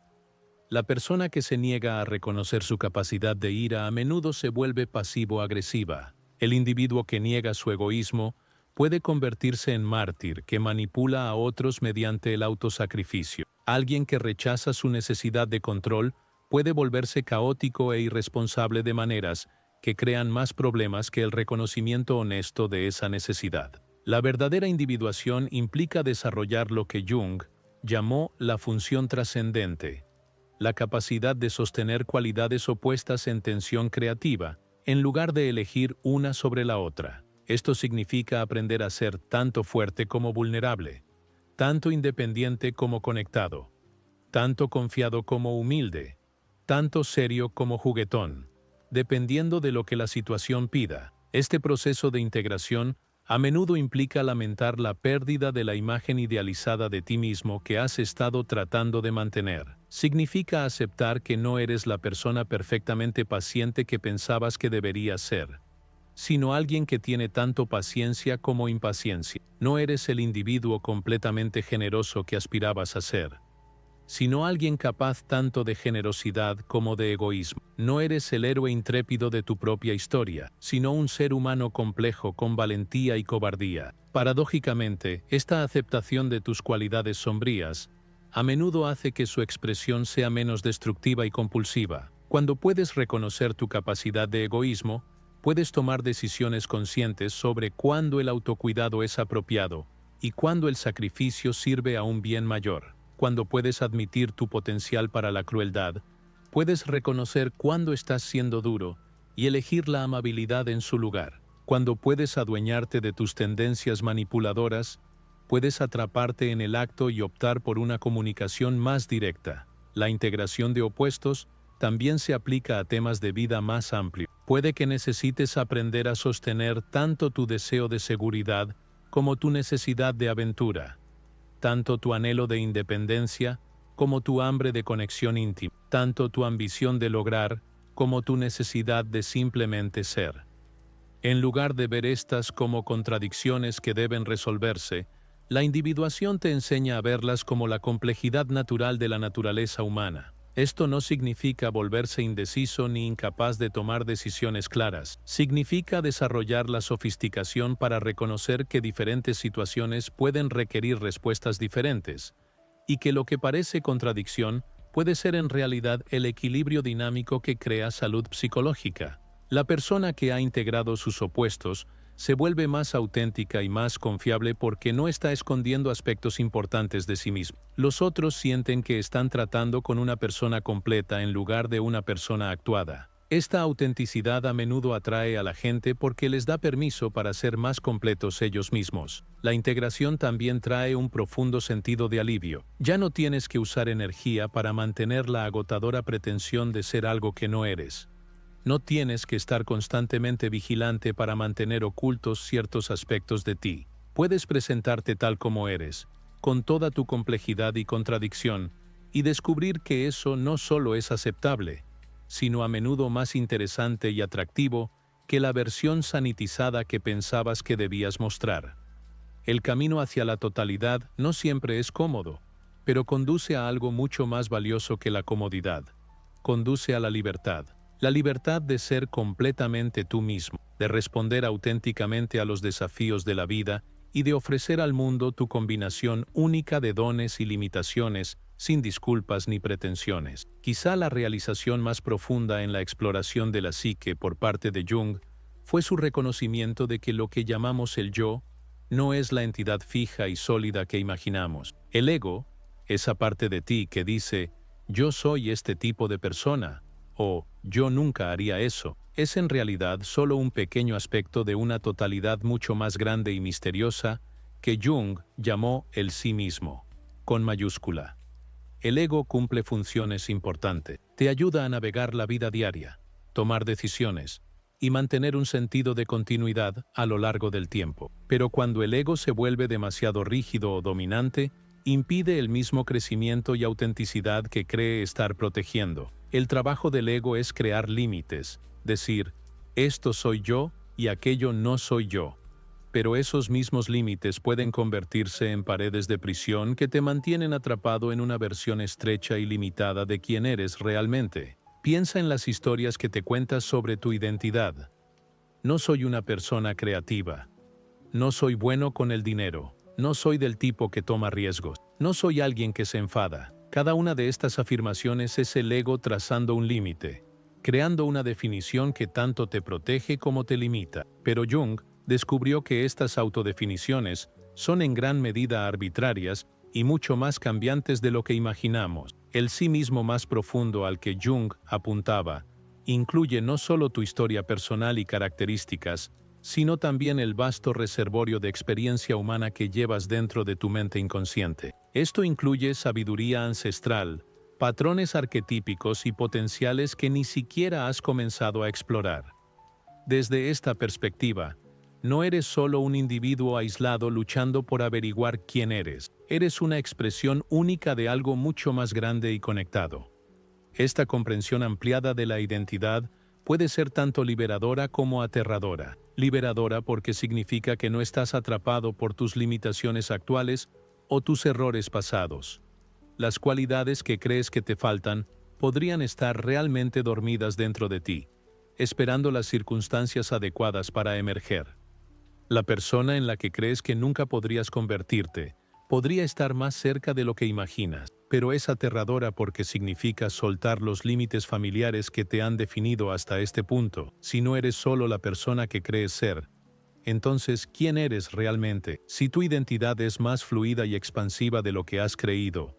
La persona que se niega a reconocer su capacidad de ira a menudo se vuelve pasivo-agresiva. El individuo que niega su egoísmo puede convertirse en mártir que manipula a otros mediante el autosacrificio. Alguien que rechaza su necesidad de control puede volverse caótico e irresponsable de maneras que crean más problemas que el reconocimiento honesto de esa necesidad. La verdadera individuación implica desarrollar lo que Jung llamó la función trascendente, la capacidad de sostener cualidades opuestas en tensión creativa, en lugar de elegir una sobre la otra. Esto significa aprender a ser tanto fuerte como vulnerable, tanto independiente como conectado, tanto confiado como humilde, tanto serio como juguetón, dependiendo de lo que la situación pida. Este proceso de integración a menudo implica lamentar la pérdida de la imagen idealizada de ti mismo que has estado tratando de mantener. Significa aceptar que no eres la persona perfectamente paciente que pensabas que deberías ser, sino alguien que tiene tanto paciencia como impaciencia. No eres el individuo completamente generoso que aspirabas a ser, sino alguien capaz tanto de generosidad como de egoísmo. No eres el héroe intrépido de tu propia historia, sino un ser humano complejo con valentía y cobardía. Paradójicamente, esta aceptación de tus cualidades sombrías a menudo hace que su expresión sea menos destructiva y compulsiva. Cuando puedes reconocer tu capacidad de egoísmo, puedes tomar decisiones conscientes sobre cuándo el autocuidado es apropiado y cuándo el sacrificio sirve a un bien mayor. Cuando puedes admitir tu potencial para la crueldad, puedes reconocer cuándo estás siendo duro y elegir la amabilidad en su lugar. Cuando puedes adueñarte de tus tendencias manipuladoras, puedes atraparte en el acto y optar por una comunicación más directa. La integración de opuestos también se aplica a temas de vida más amplios. Puede que necesites aprender a sostener tanto tu deseo de seguridad como tu necesidad de aventura, tanto tu anhelo de independencia como tu hambre de conexión íntima, tanto tu ambición de lograr como tu necesidad de simplemente ser. En lugar de ver estas como contradicciones que deben resolverse, la individuación te enseña a verlas como la complejidad natural de la naturaleza humana. Esto no significa volverse indeciso ni incapaz de tomar decisiones claras. Significa desarrollar la sofisticación para reconocer que diferentes situaciones pueden requerir respuestas diferentes, y que lo que parece contradicción puede ser en realidad el equilibrio dinámico que crea salud psicológica. La persona que ha integrado sus opuestos se vuelve más auténtica y más confiable porque no está escondiendo aspectos importantes de sí mismo. Los otros sienten que están tratando con una persona completa en lugar de una persona actuada. Esta autenticidad a menudo atrae a la gente porque les da permiso para ser más completos ellos mismos. La integración también trae un profundo sentido de alivio. Ya no tienes que usar energía para mantener la agotadora pretensión de ser algo que no eres. No tienes que estar constantemente vigilante para mantener ocultos ciertos aspectos de ti. Puedes presentarte tal como eres, con toda tu complejidad y contradicción, y descubrir que eso no solo es aceptable, sino a menudo más interesante y atractivo que la versión sanitizada que pensabas que debías mostrar. El camino hacia la totalidad no siempre es cómodo, pero conduce a algo mucho más valioso que la comodidad. Conduce a la libertad. La libertad de ser completamente tú mismo, de responder auténticamente a los desafíos de la vida y de ofrecer al mundo tu combinación única de dones y limitaciones, sin disculpas ni pretensiones. Quizá la realización más profunda en la exploración de la psique por parte de Jung fue su reconocimiento de que lo que llamamos el yo no es la entidad fija y sólida que imaginamos. El ego, esa parte de ti que dice, yo soy este tipo de persona, o yo nunca haría eso, es en realidad solo un pequeño aspecto de una totalidad mucho más grande y misteriosa que Jung llamó el sí mismo, con mayúscula. El ego cumple funciones importantes. Te ayuda a navegar la vida diaria, tomar decisiones y mantener un sentido de continuidad a lo largo del tiempo. Pero cuando el ego se vuelve demasiado rígido o dominante, impide el mismo crecimiento y autenticidad que cree estar protegiendo. El trabajo del ego es crear límites, decir, esto soy yo y aquello no soy yo. Pero esos mismos límites pueden convertirse en paredes de prisión que te mantienen atrapado en una versión estrecha y limitada de quién eres realmente. Piensa en las historias que te cuentas sobre tu identidad. No soy una persona creativa. No soy bueno con el dinero. No soy del tipo que toma riesgos. No soy alguien que se enfada. Cada una de estas afirmaciones es el ego trazando un límite, creando una definición que tanto te protege como te limita. Pero Jung descubrió que estas autodefiniciones son en gran medida arbitrarias y mucho más cambiantes de lo que imaginamos. El sí mismo más profundo al que Jung apuntaba incluye no solo tu historia personal y características, sino también el vasto reservorio de experiencia humana que llevas dentro de tu mente inconsciente. Esto incluye sabiduría ancestral, patrones arquetípicos y potenciales que ni siquiera has comenzado a explorar. Desde esta perspectiva, no eres solo un individuo aislado luchando por averiguar quién eres. Eres una expresión única de algo mucho más grande y conectado. Esta comprensión ampliada de la identidad puede ser tanto liberadora como aterradora. Liberadora porque significa que no estás atrapado por tus limitaciones actuales o tus errores pasados. Las cualidades que crees que te faltan podrían estar realmente dormidas dentro de ti, esperando las circunstancias adecuadas para emerger. La persona en la que crees que nunca podrías convertirte podría estar más cerca de lo que imaginas, pero es aterradora porque significa soltar los límites familiares que te han definido hasta este punto. Si no eres solo la persona que crees ser, entonces, ¿quién eres realmente? Si tu identidad es más fluida y expansiva de lo que has creído,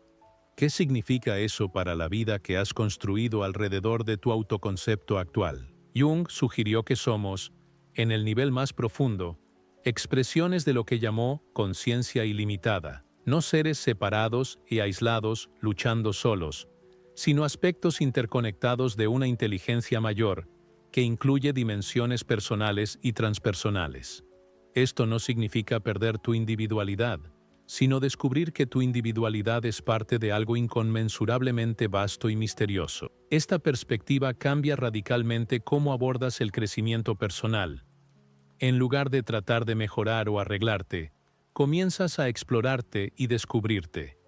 ¿qué significa eso para la vida que has construido alrededor de tu autoconcepto actual? Jung sugirió que somos, en el nivel más profundo, expresiones de lo que llamó conciencia ilimitada, no seres separados y aislados luchando solos, sino aspectos interconectados de una inteligencia mayor que incluye dimensiones personales y transpersonales. Esto no significa perder tu individualidad, sino descubrir que tu individualidad es parte de algo inconmensurablemente vasto y misterioso. Esta perspectiva cambia radicalmente cómo abordas el crecimiento personal. En lugar de tratar de mejorar o arreglarte, comienzas a explorarte y descubrirte.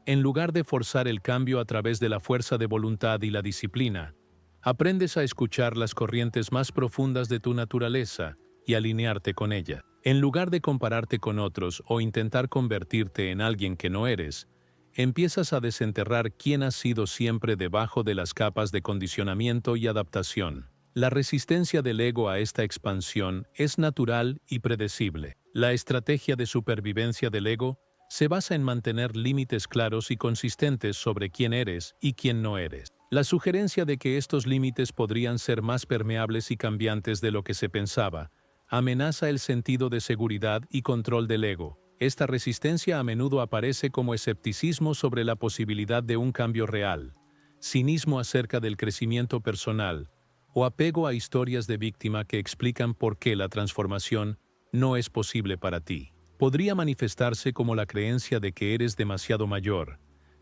En lugar de forzar el cambio a través de la fuerza de voluntad y la disciplina, aprendes a escuchar las corrientes más profundas de tu naturaleza y alinearte con ella. En lugar de compararte con otros o intentar convertirte en alguien que no eres, empiezas a desenterrar quién has sido siempre debajo de las capas de condicionamiento y adaptación. La resistencia del ego a esta expansión es natural y predecible. La estrategia de supervivencia del ego se basa en mantener límites claros y consistentes sobre quién eres y quién no eres. La sugerencia de que estos límites podrían ser más permeables y cambiantes de lo que se pensaba amenaza el sentido de seguridad y control del ego. Esta resistencia a menudo aparece como escepticismo sobre la posibilidad de un cambio real, cinismo acerca del crecimiento personal, o apego a historias de víctima que explican por qué la transformación no es posible para ti. Podría manifestarse como la creencia de que eres demasiado mayor,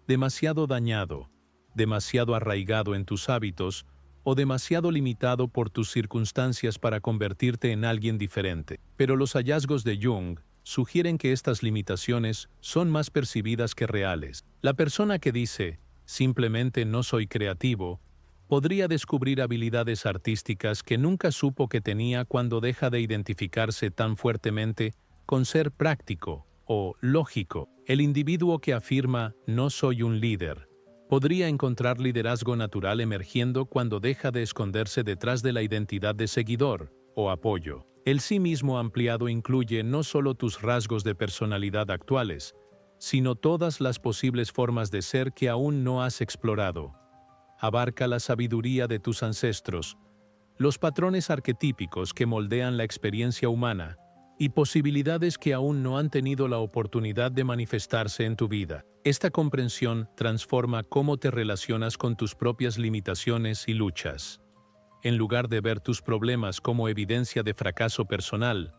demasiado dañado, demasiado arraigado en tus hábitos o demasiado limitado por tus circunstancias para convertirte en alguien diferente. Pero los hallazgos de Jung sugieren que estas limitaciones son más percibidas que reales. La persona que dice, simplemente no soy creativo, podría descubrir habilidades artísticas que nunca supo que tenía cuando deja de identificarse tan fuertemente con ser práctico o lógico. El individuo que afirma no soy un líder podría encontrar liderazgo natural emergiendo cuando deja de esconderse detrás de la identidad de seguidor o apoyo. El sí mismo ampliado incluye no solo tus rasgos de personalidad actuales, sino todas las posibles formas de ser que aún no has explorado. Abarca la sabiduría de tus ancestros, los patrones arquetípicos que moldean la experiencia humana y posibilidades que aún no han tenido la oportunidad de manifestarse en tu vida. Esta comprensión transforma cómo te relacionas con tus propias limitaciones y luchas. En lugar de ver tus problemas como evidencia de fracaso personal,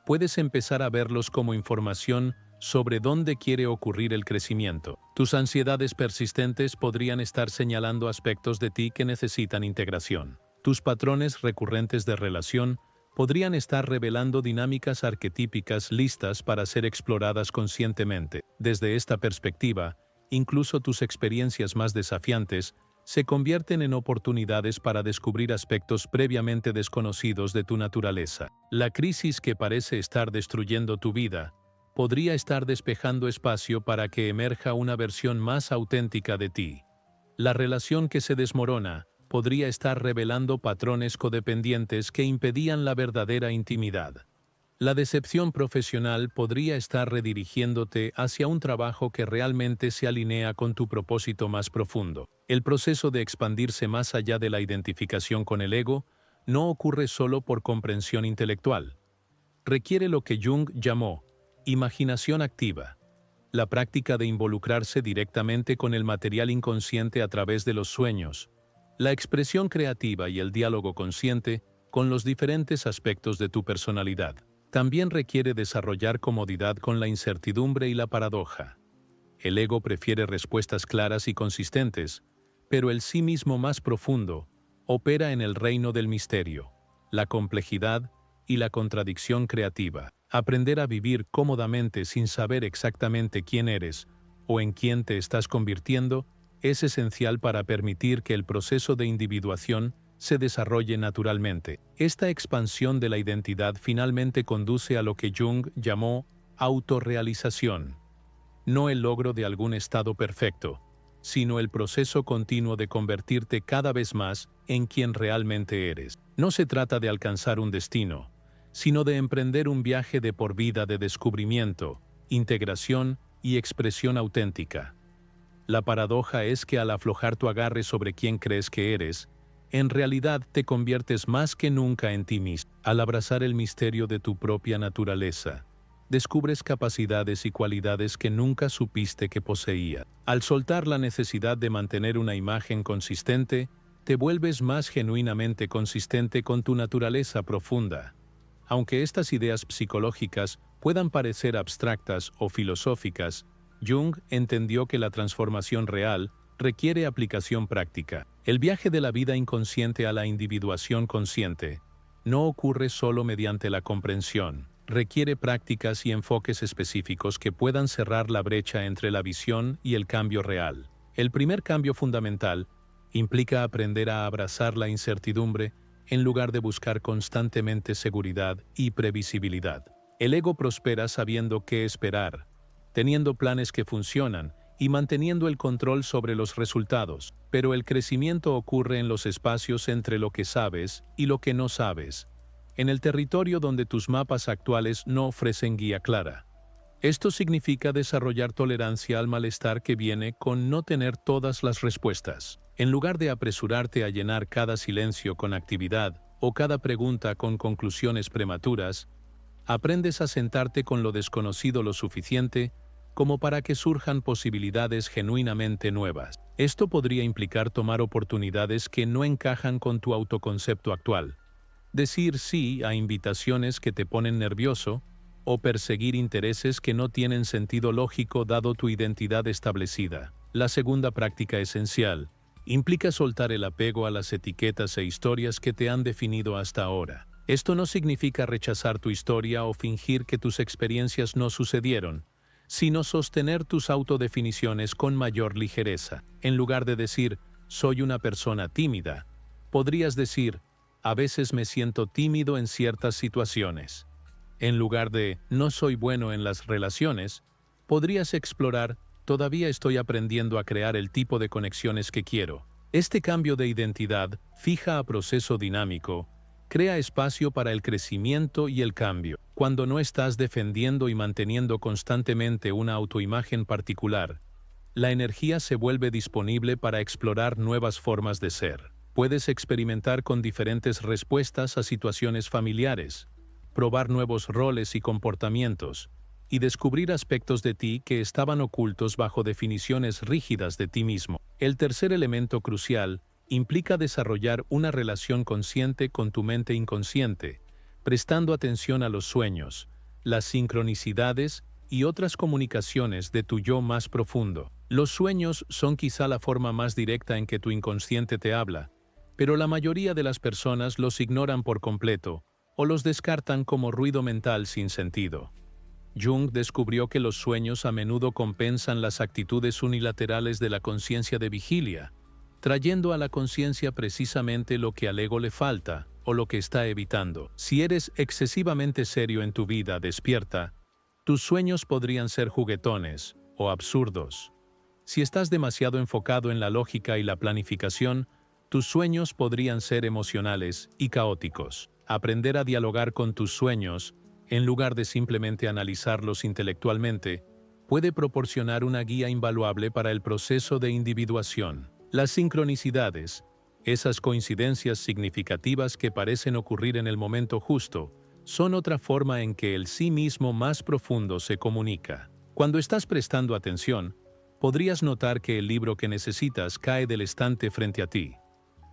puedes empezar a verlos como información sobre dónde quiere ocurrir el crecimiento. Tus ansiedades persistentes podrían estar señalando aspectos de ti que necesitan integración. Tus patrones recurrentes de relación podrían estar revelando dinámicas arquetípicas listas para ser exploradas conscientemente. Desde esta perspectiva, incluso tus experiencias más desafiantes se convierten en oportunidades para descubrir aspectos previamente desconocidos de tu naturaleza. La crisis que parece estar destruyendo tu vida podría estar despejando espacio para que emerja una versión más auténtica de ti. La relación que se desmorona podría estar revelando patrones codependientes que impedían la verdadera intimidad. La decepción profesional podría estar redirigiéndote hacia un trabajo que realmente se alinea con tu propósito más profundo. El proceso de expandirse más allá de la identificación con el ego no ocurre solo por comprensión intelectual. Requiere lo que Jung llamó imaginación activa, la práctica de involucrarse directamente con el material inconsciente a través de los sueños, la expresión creativa y el diálogo consciente con los diferentes aspectos de tu personalidad. También requiere desarrollar comodidad con la incertidumbre y la paradoja. El ego prefiere respuestas claras y consistentes, pero el sí mismo más profundo opera en el reino del misterio, la complejidad y la contradicción creativa. Aprender a vivir cómodamente sin saber exactamente quién eres o en quién te estás convirtiendo es esencial para permitir que el proceso de individuación se desarrolle naturalmente. Esta expansión de la identidad finalmente conduce a lo que Jung llamó autorrealización. No el logro de algún estado perfecto, sino el proceso continuo de convertirte cada vez más en quien realmente eres. No se trata de alcanzar un destino, sino de emprender un viaje de por vida de descubrimiento, integración y expresión auténtica. La paradoja es que al aflojar tu agarre sobre quién crees que eres, en realidad te conviertes más que nunca en ti mismo. Al abrazar el misterio de tu propia naturaleza, descubres capacidades y cualidades que nunca supiste que poseías. Al soltar la necesidad de mantener una imagen consistente, te vuelves más genuinamente consistente con tu naturaleza profunda. Aunque estas ideas psicológicas puedan parecer abstractas o filosóficas, Jung entendió que la transformación real requiere aplicación práctica. El viaje de la vida inconsciente a la individuación consciente no ocurre solo mediante la comprensión. Requiere prácticas y enfoques específicos que puedan cerrar la brecha entre la visión y el cambio real. El primer cambio fundamental implica aprender a abrazar la incertidumbre en lugar de buscar constantemente seguridad y previsibilidad. El ego prospera sabiendo qué esperar, teniendo planes que funcionan y manteniendo el control sobre los resultados, pero el crecimiento ocurre en los espacios entre lo que sabes y lo que no sabes, en el territorio donde tus mapas actuales no ofrecen guía clara. Esto significa desarrollar tolerancia al malestar que viene con no tener todas las respuestas. En lugar de apresurarte a llenar cada silencio con actividad o cada pregunta con conclusiones prematuras, aprendes a sentarte con lo desconocido lo suficiente como para que surjan posibilidades genuinamente nuevas. Esto podría implicar tomar oportunidades que no encajan con tu autoconcepto actual, decir sí a invitaciones que te ponen nervioso o perseguir intereses que no tienen sentido lógico dado tu identidad establecida. La segunda práctica esencial implica soltar el apego a las etiquetas e historias que te han definido hasta ahora. Esto no significa rechazar tu historia o fingir que tus experiencias no sucedieron, sino sostener tus autodefiniciones con mayor ligereza. En lugar de decir, soy una persona tímida, podrías decir, a veces me siento tímido en ciertas situaciones. En lugar de, no soy bueno en las relaciones, podrías explorar, todavía estoy aprendiendo a crear el tipo de conexiones que quiero. Este cambio de identidad fija a proceso dinámico, crea espacio para el crecimiento y el cambio. Cuando no estás defendiendo y manteniendo constantemente una autoimagen particular, la energía se vuelve disponible para explorar nuevas formas de ser. Puedes experimentar con diferentes respuestas a situaciones familiares, probar nuevos roles y comportamientos, y descubrir aspectos de ti que estaban ocultos bajo definiciones rígidas de ti mismo. El tercer elemento crucial implica desarrollar una relación consciente con tu mente inconsciente, prestando atención a los sueños, las sincronicidades y otras comunicaciones de tu yo más profundo. Los sueños son quizá la forma más directa en que tu inconsciente te habla, pero la mayoría de las personas los ignoran por completo o los descartan como ruido mental sin sentido. Jung descubrió que los sueños a menudo compensan las actitudes unilaterales de la conciencia de vigilia, trayendo a la conciencia precisamente lo que al ego le falta o lo que está evitando. Si eres excesivamente serio en tu vida despierta, tus sueños podrían ser juguetones o absurdos. Si estás demasiado enfocado en la lógica y la planificación, tus sueños podrían ser emocionales y caóticos. Aprender a dialogar con tus sueños, en lugar de simplemente analizarlos intelectualmente, puede proporcionar una guía invaluable para el proceso de individuación. Las sincronicidades, esas coincidencias significativas que parecen ocurrir en el momento justo, son otra forma en que el sí mismo más profundo se comunica. Cuando estás prestando atención, podrías notar que el libro que necesitas cae del estante frente a ti,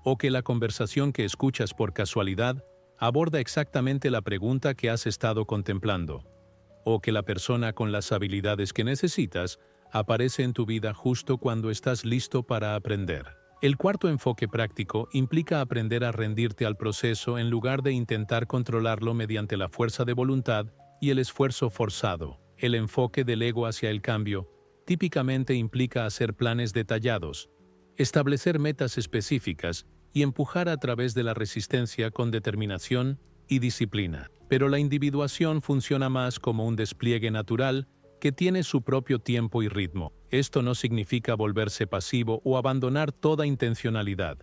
o que la conversación que escuchas por casualidad aborda exactamente la pregunta que has estado contemplando, o que la persona con las habilidades que necesitas aparece en tu vida justo cuando estás listo para aprender. El cuarto enfoque práctico implica aprender a rendirte al proceso en lugar de intentar controlarlo mediante la fuerza de voluntad y el esfuerzo forzado. El enfoque del ego hacia el cambio típicamente implica hacer planes detallados, establecer metas específicas y empujar a través de la resistencia con determinación y disciplina. Pero la individuación funciona más como un despliegue natural que tiene su propio tiempo y ritmo. Esto no significa volverse pasivo o abandonar toda intencionalidad,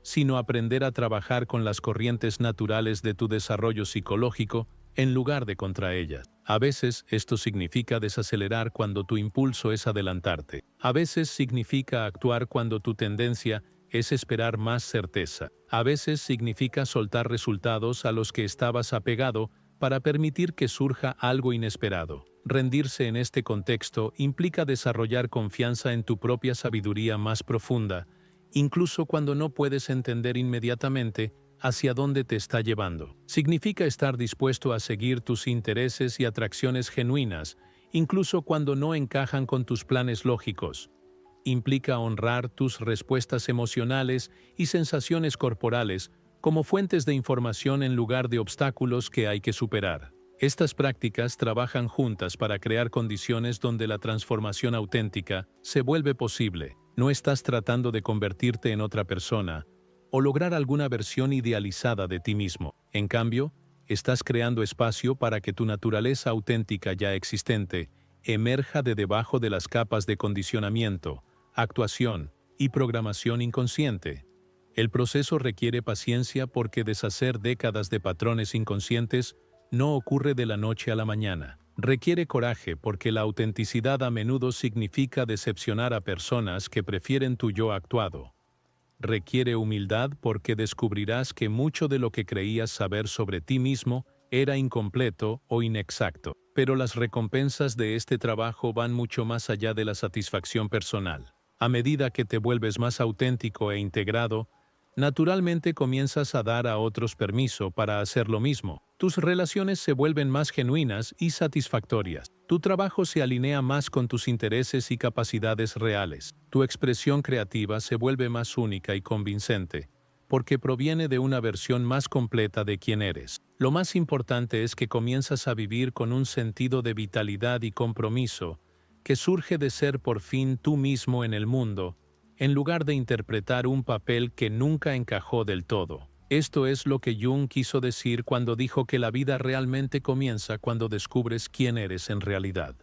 sino aprender a trabajar con las corrientes naturales de tu desarrollo psicológico en lugar de contra ellas. A veces esto significa desacelerar cuando tu impulso es adelantarte. A veces significa actuar cuando tu tendencia es esperar más certeza. A veces significa soltar resultados a los que estabas apegado para permitir que surja algo inesperado. Rendirse en este contexto implica desarrollar confianza en tu propia sabiduría más profunda, incluso cuando no puedes entender inmediatamente hacia dónde te está llevando. Significa estar dispuesto a seguir tus intereses y atracciones genuinas, incluso cuando no encajan con tus planes lógicos. Implica honrar tus respuestas emocionales y sensaciones corporales como fuentes de información en lugar de obstáculos que hay que superar. Estas prácticas trabajan juntas para crear condiciones donde la transformación auténtica se vuelve posible. No estás tratando de convertirte en otra persona o lograr alguna versión idealizada de ti mismo. En cambio, estás creando espacio para que tu naturaleza auténtica ya existente emerja de debajo de las capas de condicionamiento, actuación y programación inconsciente. El proceso requiere paciencia porque deshacer décadas de patrones inconscientes no ocurre de la noche a la mañana. Requiere coraje porque la autenticidad a menudo significa decepcionar a personas que prefieren tu yo actuado. Requiere humildad porque descubrirás que mucho de lo que creías saber sobre ti mismo era incompleto o inexacto. Pero las recompensas de este trabajo van mucho más allá de la satisfacción personal. A medida que te vuelves más auténtico e integrado, naturalmente comienzas a dar a otros permiso para hacer lo mismo. Tus relaciones se vuelven más genuinas y satisfactorias. Tu trabajo se alinea más con tus intereses y capacidades reales. Tu expresión creativa se vuelve más única y convincente, porque proviene de una versión más completa de quién eres. Lo más importante es que comienzas a vivir con un sentido de vitalidad y compromiso que surge de ser por fin tú mismo en el mundo, en lugar de interpretar un papel que nunca encajó del todo. Esto es lo que Jung quiso decir cuando dijo que la vida realmente comienza cuando descubres quién eres en realidad.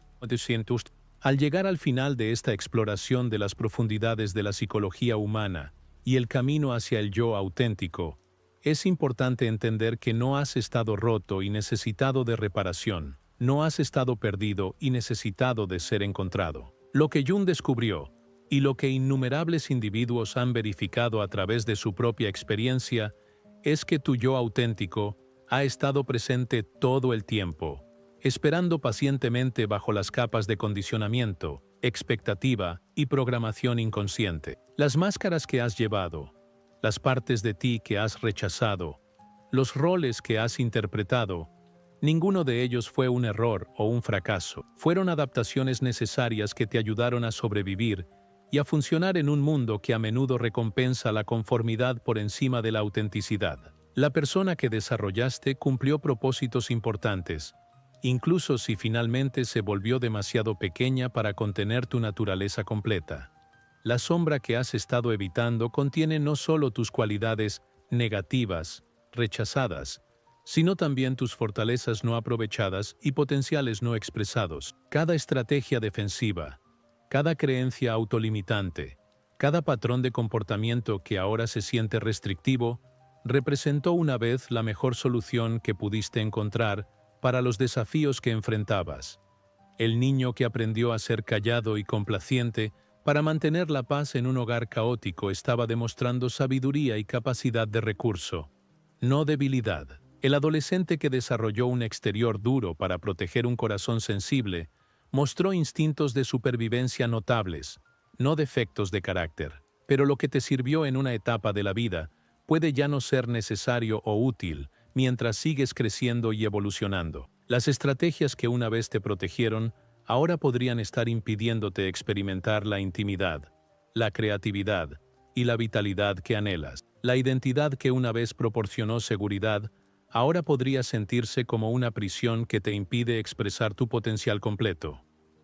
Al llegar al final de esta exploración de las profundidades de la psicología humana y el camino hacia el yo auténtico, es importante entender que no has estado roto y necesitado de reparación, no has estado perdido y necesitado de ser encontrado. Lo que Jung descubrió, y lo que innumerables individuos han verificado a través de su propia experiencia, es que tu yo auténtico ha estado presente todo el tiempo, esperando pacientemente bajo las capas de condicionamiento, expectativa y programación inconsciente. Las máscaras que has llevado, las partes de ti que has rechazado, los roles que has interpretado, Ninguno de ellos fue un error o un fracaso. Fueron adaptaciones necesarias que te ayudaron a sobrevivir y a funcionar en un mundo que a menudo recompensa la conformidad por encima de la autenticidad. La persona que desarrollaste cumplió propósitos importantes, incluso si finalmente se volvió demasiado pequeña para contener tu naturaleza completa. La sombra que has estado evitando contiene no solo tus cualidades negativas, rechazadas, sino también tus fortalezas no aprovechadas y potenciales no expresados. Cada estrategia defensiva, cada creencia autolimitante, cada patrón de comportamiento que ahora se siente restrictivo, representó una vez la mejor solución que pudiste encontrar para los desafíos que enfrentabas. El niño que aprendió a ser callado y complaciente para mantener la paz en un hogar caótico estaba demostrando sabiduría y capacidad de recurso, no debilidad. El adolescente que desarrolló un exterior duro para proteger un corazón sensible mostró instintos de supervivencia notables, no defectos de carácter. Pero lo que te sirvió en una etapa de la vida puede ya no ser necesario o útil mientras sigues creciendo y evolucionando. Las estrategias que una vez te protegieron ahora podrían estar impidiéndote experimentar la intimidad, la creatividad y la vitalidad que anhelas. La identidad que una vez proporcionó seguridad ahora podría sentirse como una prisión que te impide expresar tu potencial completo.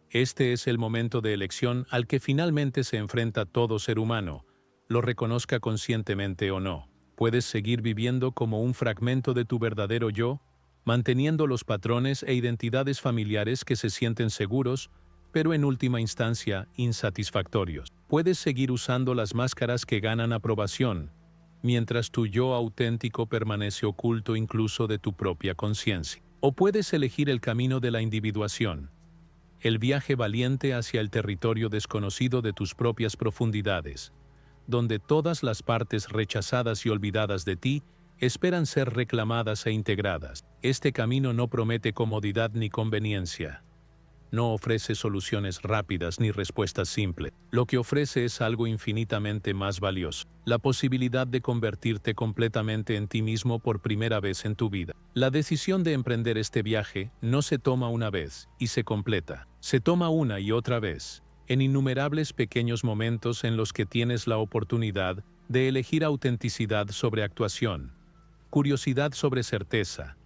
Este es el momento de elección al que finalmente se enfrenta todo ser humano, lo reconozca conscientemente o no. Puedes seguir viviendo como un fragmento de tu verdadero yo, manteniendo los patrones e identidades familiares que se sienten seguros, pero en última instancia insatisfactorios. Puedes seguir usando las máscaras que ganan aprobación, mientras tu yo auténtico permanece oculto incluso de tu propia conciencia. O puedes elegir el camino de la individuación, el viaje valiente hacia el territorio desconocido de tus propias profundidades, donde todas las partes rechazadas y olvidadas de ti esperan ser reclamadas e integradas. Este camino no promete comodidad ni conveniencia. No ofrece soluciones rápidas ni respuestas simples. Lo que ofrece es algo infinitamente más valioso: la posibilidad de convertirte completamente en ti mismo por primera vez en tu vida. La decisión de emprender este viaje no se toma una vez y se completa. Se toma una y otra vez, en innumerables pequeños momentos en los que tienes la oportunidad de elegir autenticidad sobre actuación, curiosidad sobre certeza,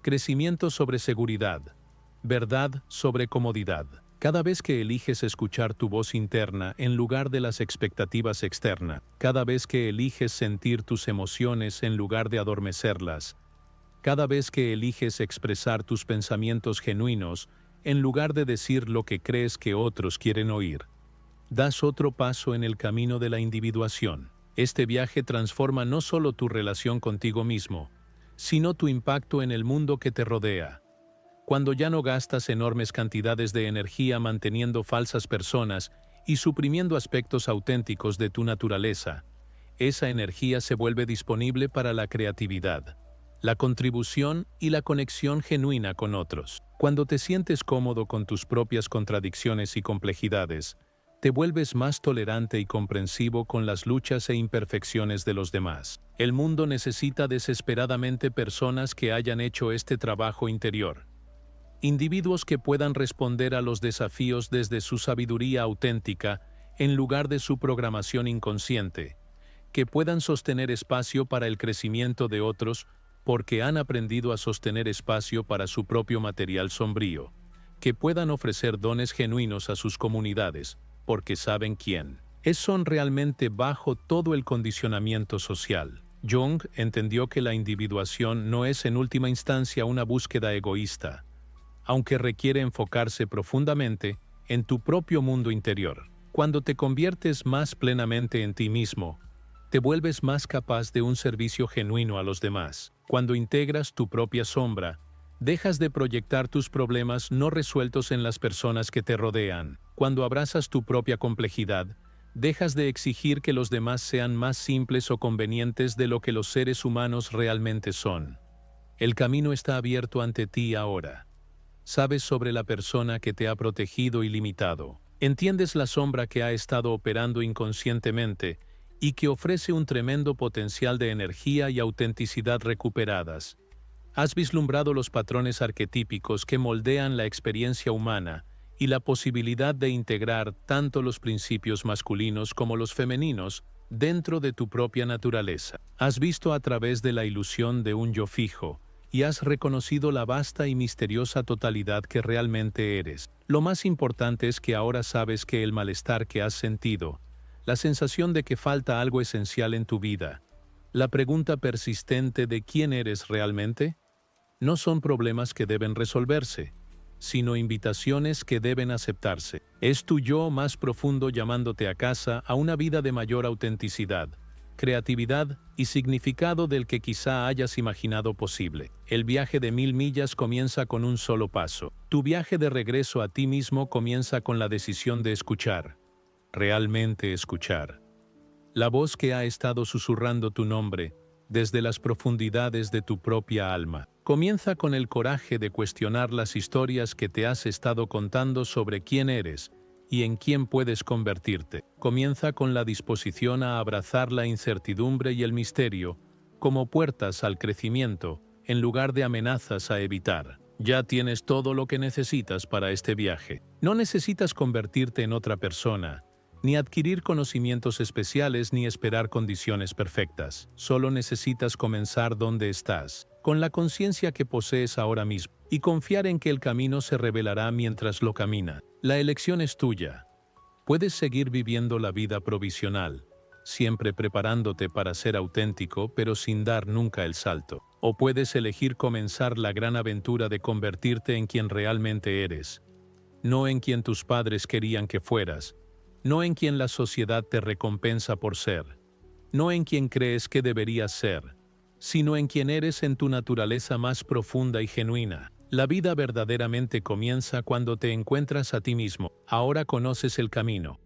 crecimiento sobre seguridad, verdad sobre comodidad. Cada vez que eliges escuchar tu voz interna en lugar de las expectativas externas, cada vez que eliges sentir tus emociones en lugar de adormecerlas, cada vez que eliges expresar tus pensamientos genuinos en lugar de decir lo que crees que otros quieren oír, das otro paso en el camino de la individuación. Este viaje transforma no solo tu relación contigo mismo, sino tu impacto en el mundo que te rodea. Cuando ya no gastas enormes cantidades de energía manteniendo falsas personas y suprimiendo aspectos auténticos de tu naturaleza, esa energía se vuelve disponible para la creatividad, la contribución y la conexión genuina con otros. Cuando te sientes cómodo con tus propias contradicciones y complejidades, te vuelves más tolerante y comprensivo con las luchas e imperfecciones de los demás. El mundo necesita desesperadamente personas que hayan hecho este trabajo interior. Individuos que puedan responder a los desafíos desde su sabiduría auténtica en lugar de su programación inconsciente, que puedan sostener espacio para el crecimiento de otros porque han aprendido a sostener espacio para su propio material sombrío, que puedan ofrecer dones genuinos a sus comunidades porque saben quién son realmente bajo todo el condicionamiento social. Jung entendió que la individuación no es en última instancia una búsqueda egoísta, aunque requiere enfocarse profundamente en tu propio mundo interior. Cuando te conviertes más plenamente en ti mismo, te vuelves más capaz de un servicio genuino a los demás. Cuando integras tu propia sombra, dejas de proyectar tus problemas no resueltos en las personas que te rodean. Cuando abrazas tu propia complejidad, dejas de exigir que los demás sean más simples o convenientes de lo que los seres humanos realmente son. El camino está abierto ante ti ahora. Sabes sobre la persona que te ha protegido y limitado. Entiendes la sombra que ha estado operando inconscientemente y que ofrece un tremendo potencial de energía y autenticidad recuperadas. Has vislumbrado los patrones arquetípicos que moldean la experiencia humana y la posibilidad de integrar tanto los principios masculinos como los femeninos dentro de tu propia naturaleza. Has visto a través de la ilusión de un yo fijo y has reconocido la vasta y misteriosa totalidad que realmente eres. Lo más importante es que ahora sabes que el malestar que has sentido, la sensación de que falta algo esencial en tu vida, la pregunta persistente de quién eres realmente, no son problemas que deben resolverse, sino invitaciones que deben aceptarse. Es tu yo más profundo llamándote a casa a una vida de mayor autenticidad, creatividad y significado del que quizá hayas imaginado posible. El viaje de 1000 millas comienza con un solo paso. Tu viaje de regreso a ti mismo comienza con la decisión de escuchar, realmente escuchar. La voz que ha estado susurrando tu nombre desde las profundidades de tu propia alma. Comienza con el coraje de cuestionar las historias que te has estado contando sobre quién eres y en quién puedes convertirte. Comienza con la disposición a abrazar la incertidumbre y el misterio como puertas al crecimiento, en lugar de amenazas a evitar. Ya tienes todo lo que necesitas para este viaje. No necesitas convertirte en otra persona, ni adquirir conocimientos especiales ni esperar condiciones perfectas. Solo necesitas comenzar donde estás, con la conciencia que posees ahora mismo, y confiar en que el camino se revelará mientras lo camina. La elección es tuya. Puedes seguir viviendo la vida provisional, siempre preparándote para ser auténtico, pero sin dar nunca el salto. O puedes elegir comenzar la gran aventura de convertirte en quien realmente eres, no en quien tus padres querían que fueras, no en quien la sociedad te recompensa por ser, no en quien crees que deberías ser, sino en quien eres en tu naturaleza más profunda y genuina. La vida verdaderamente comienza cuando te encuentras a ti mismo. Ahora conoces el camino.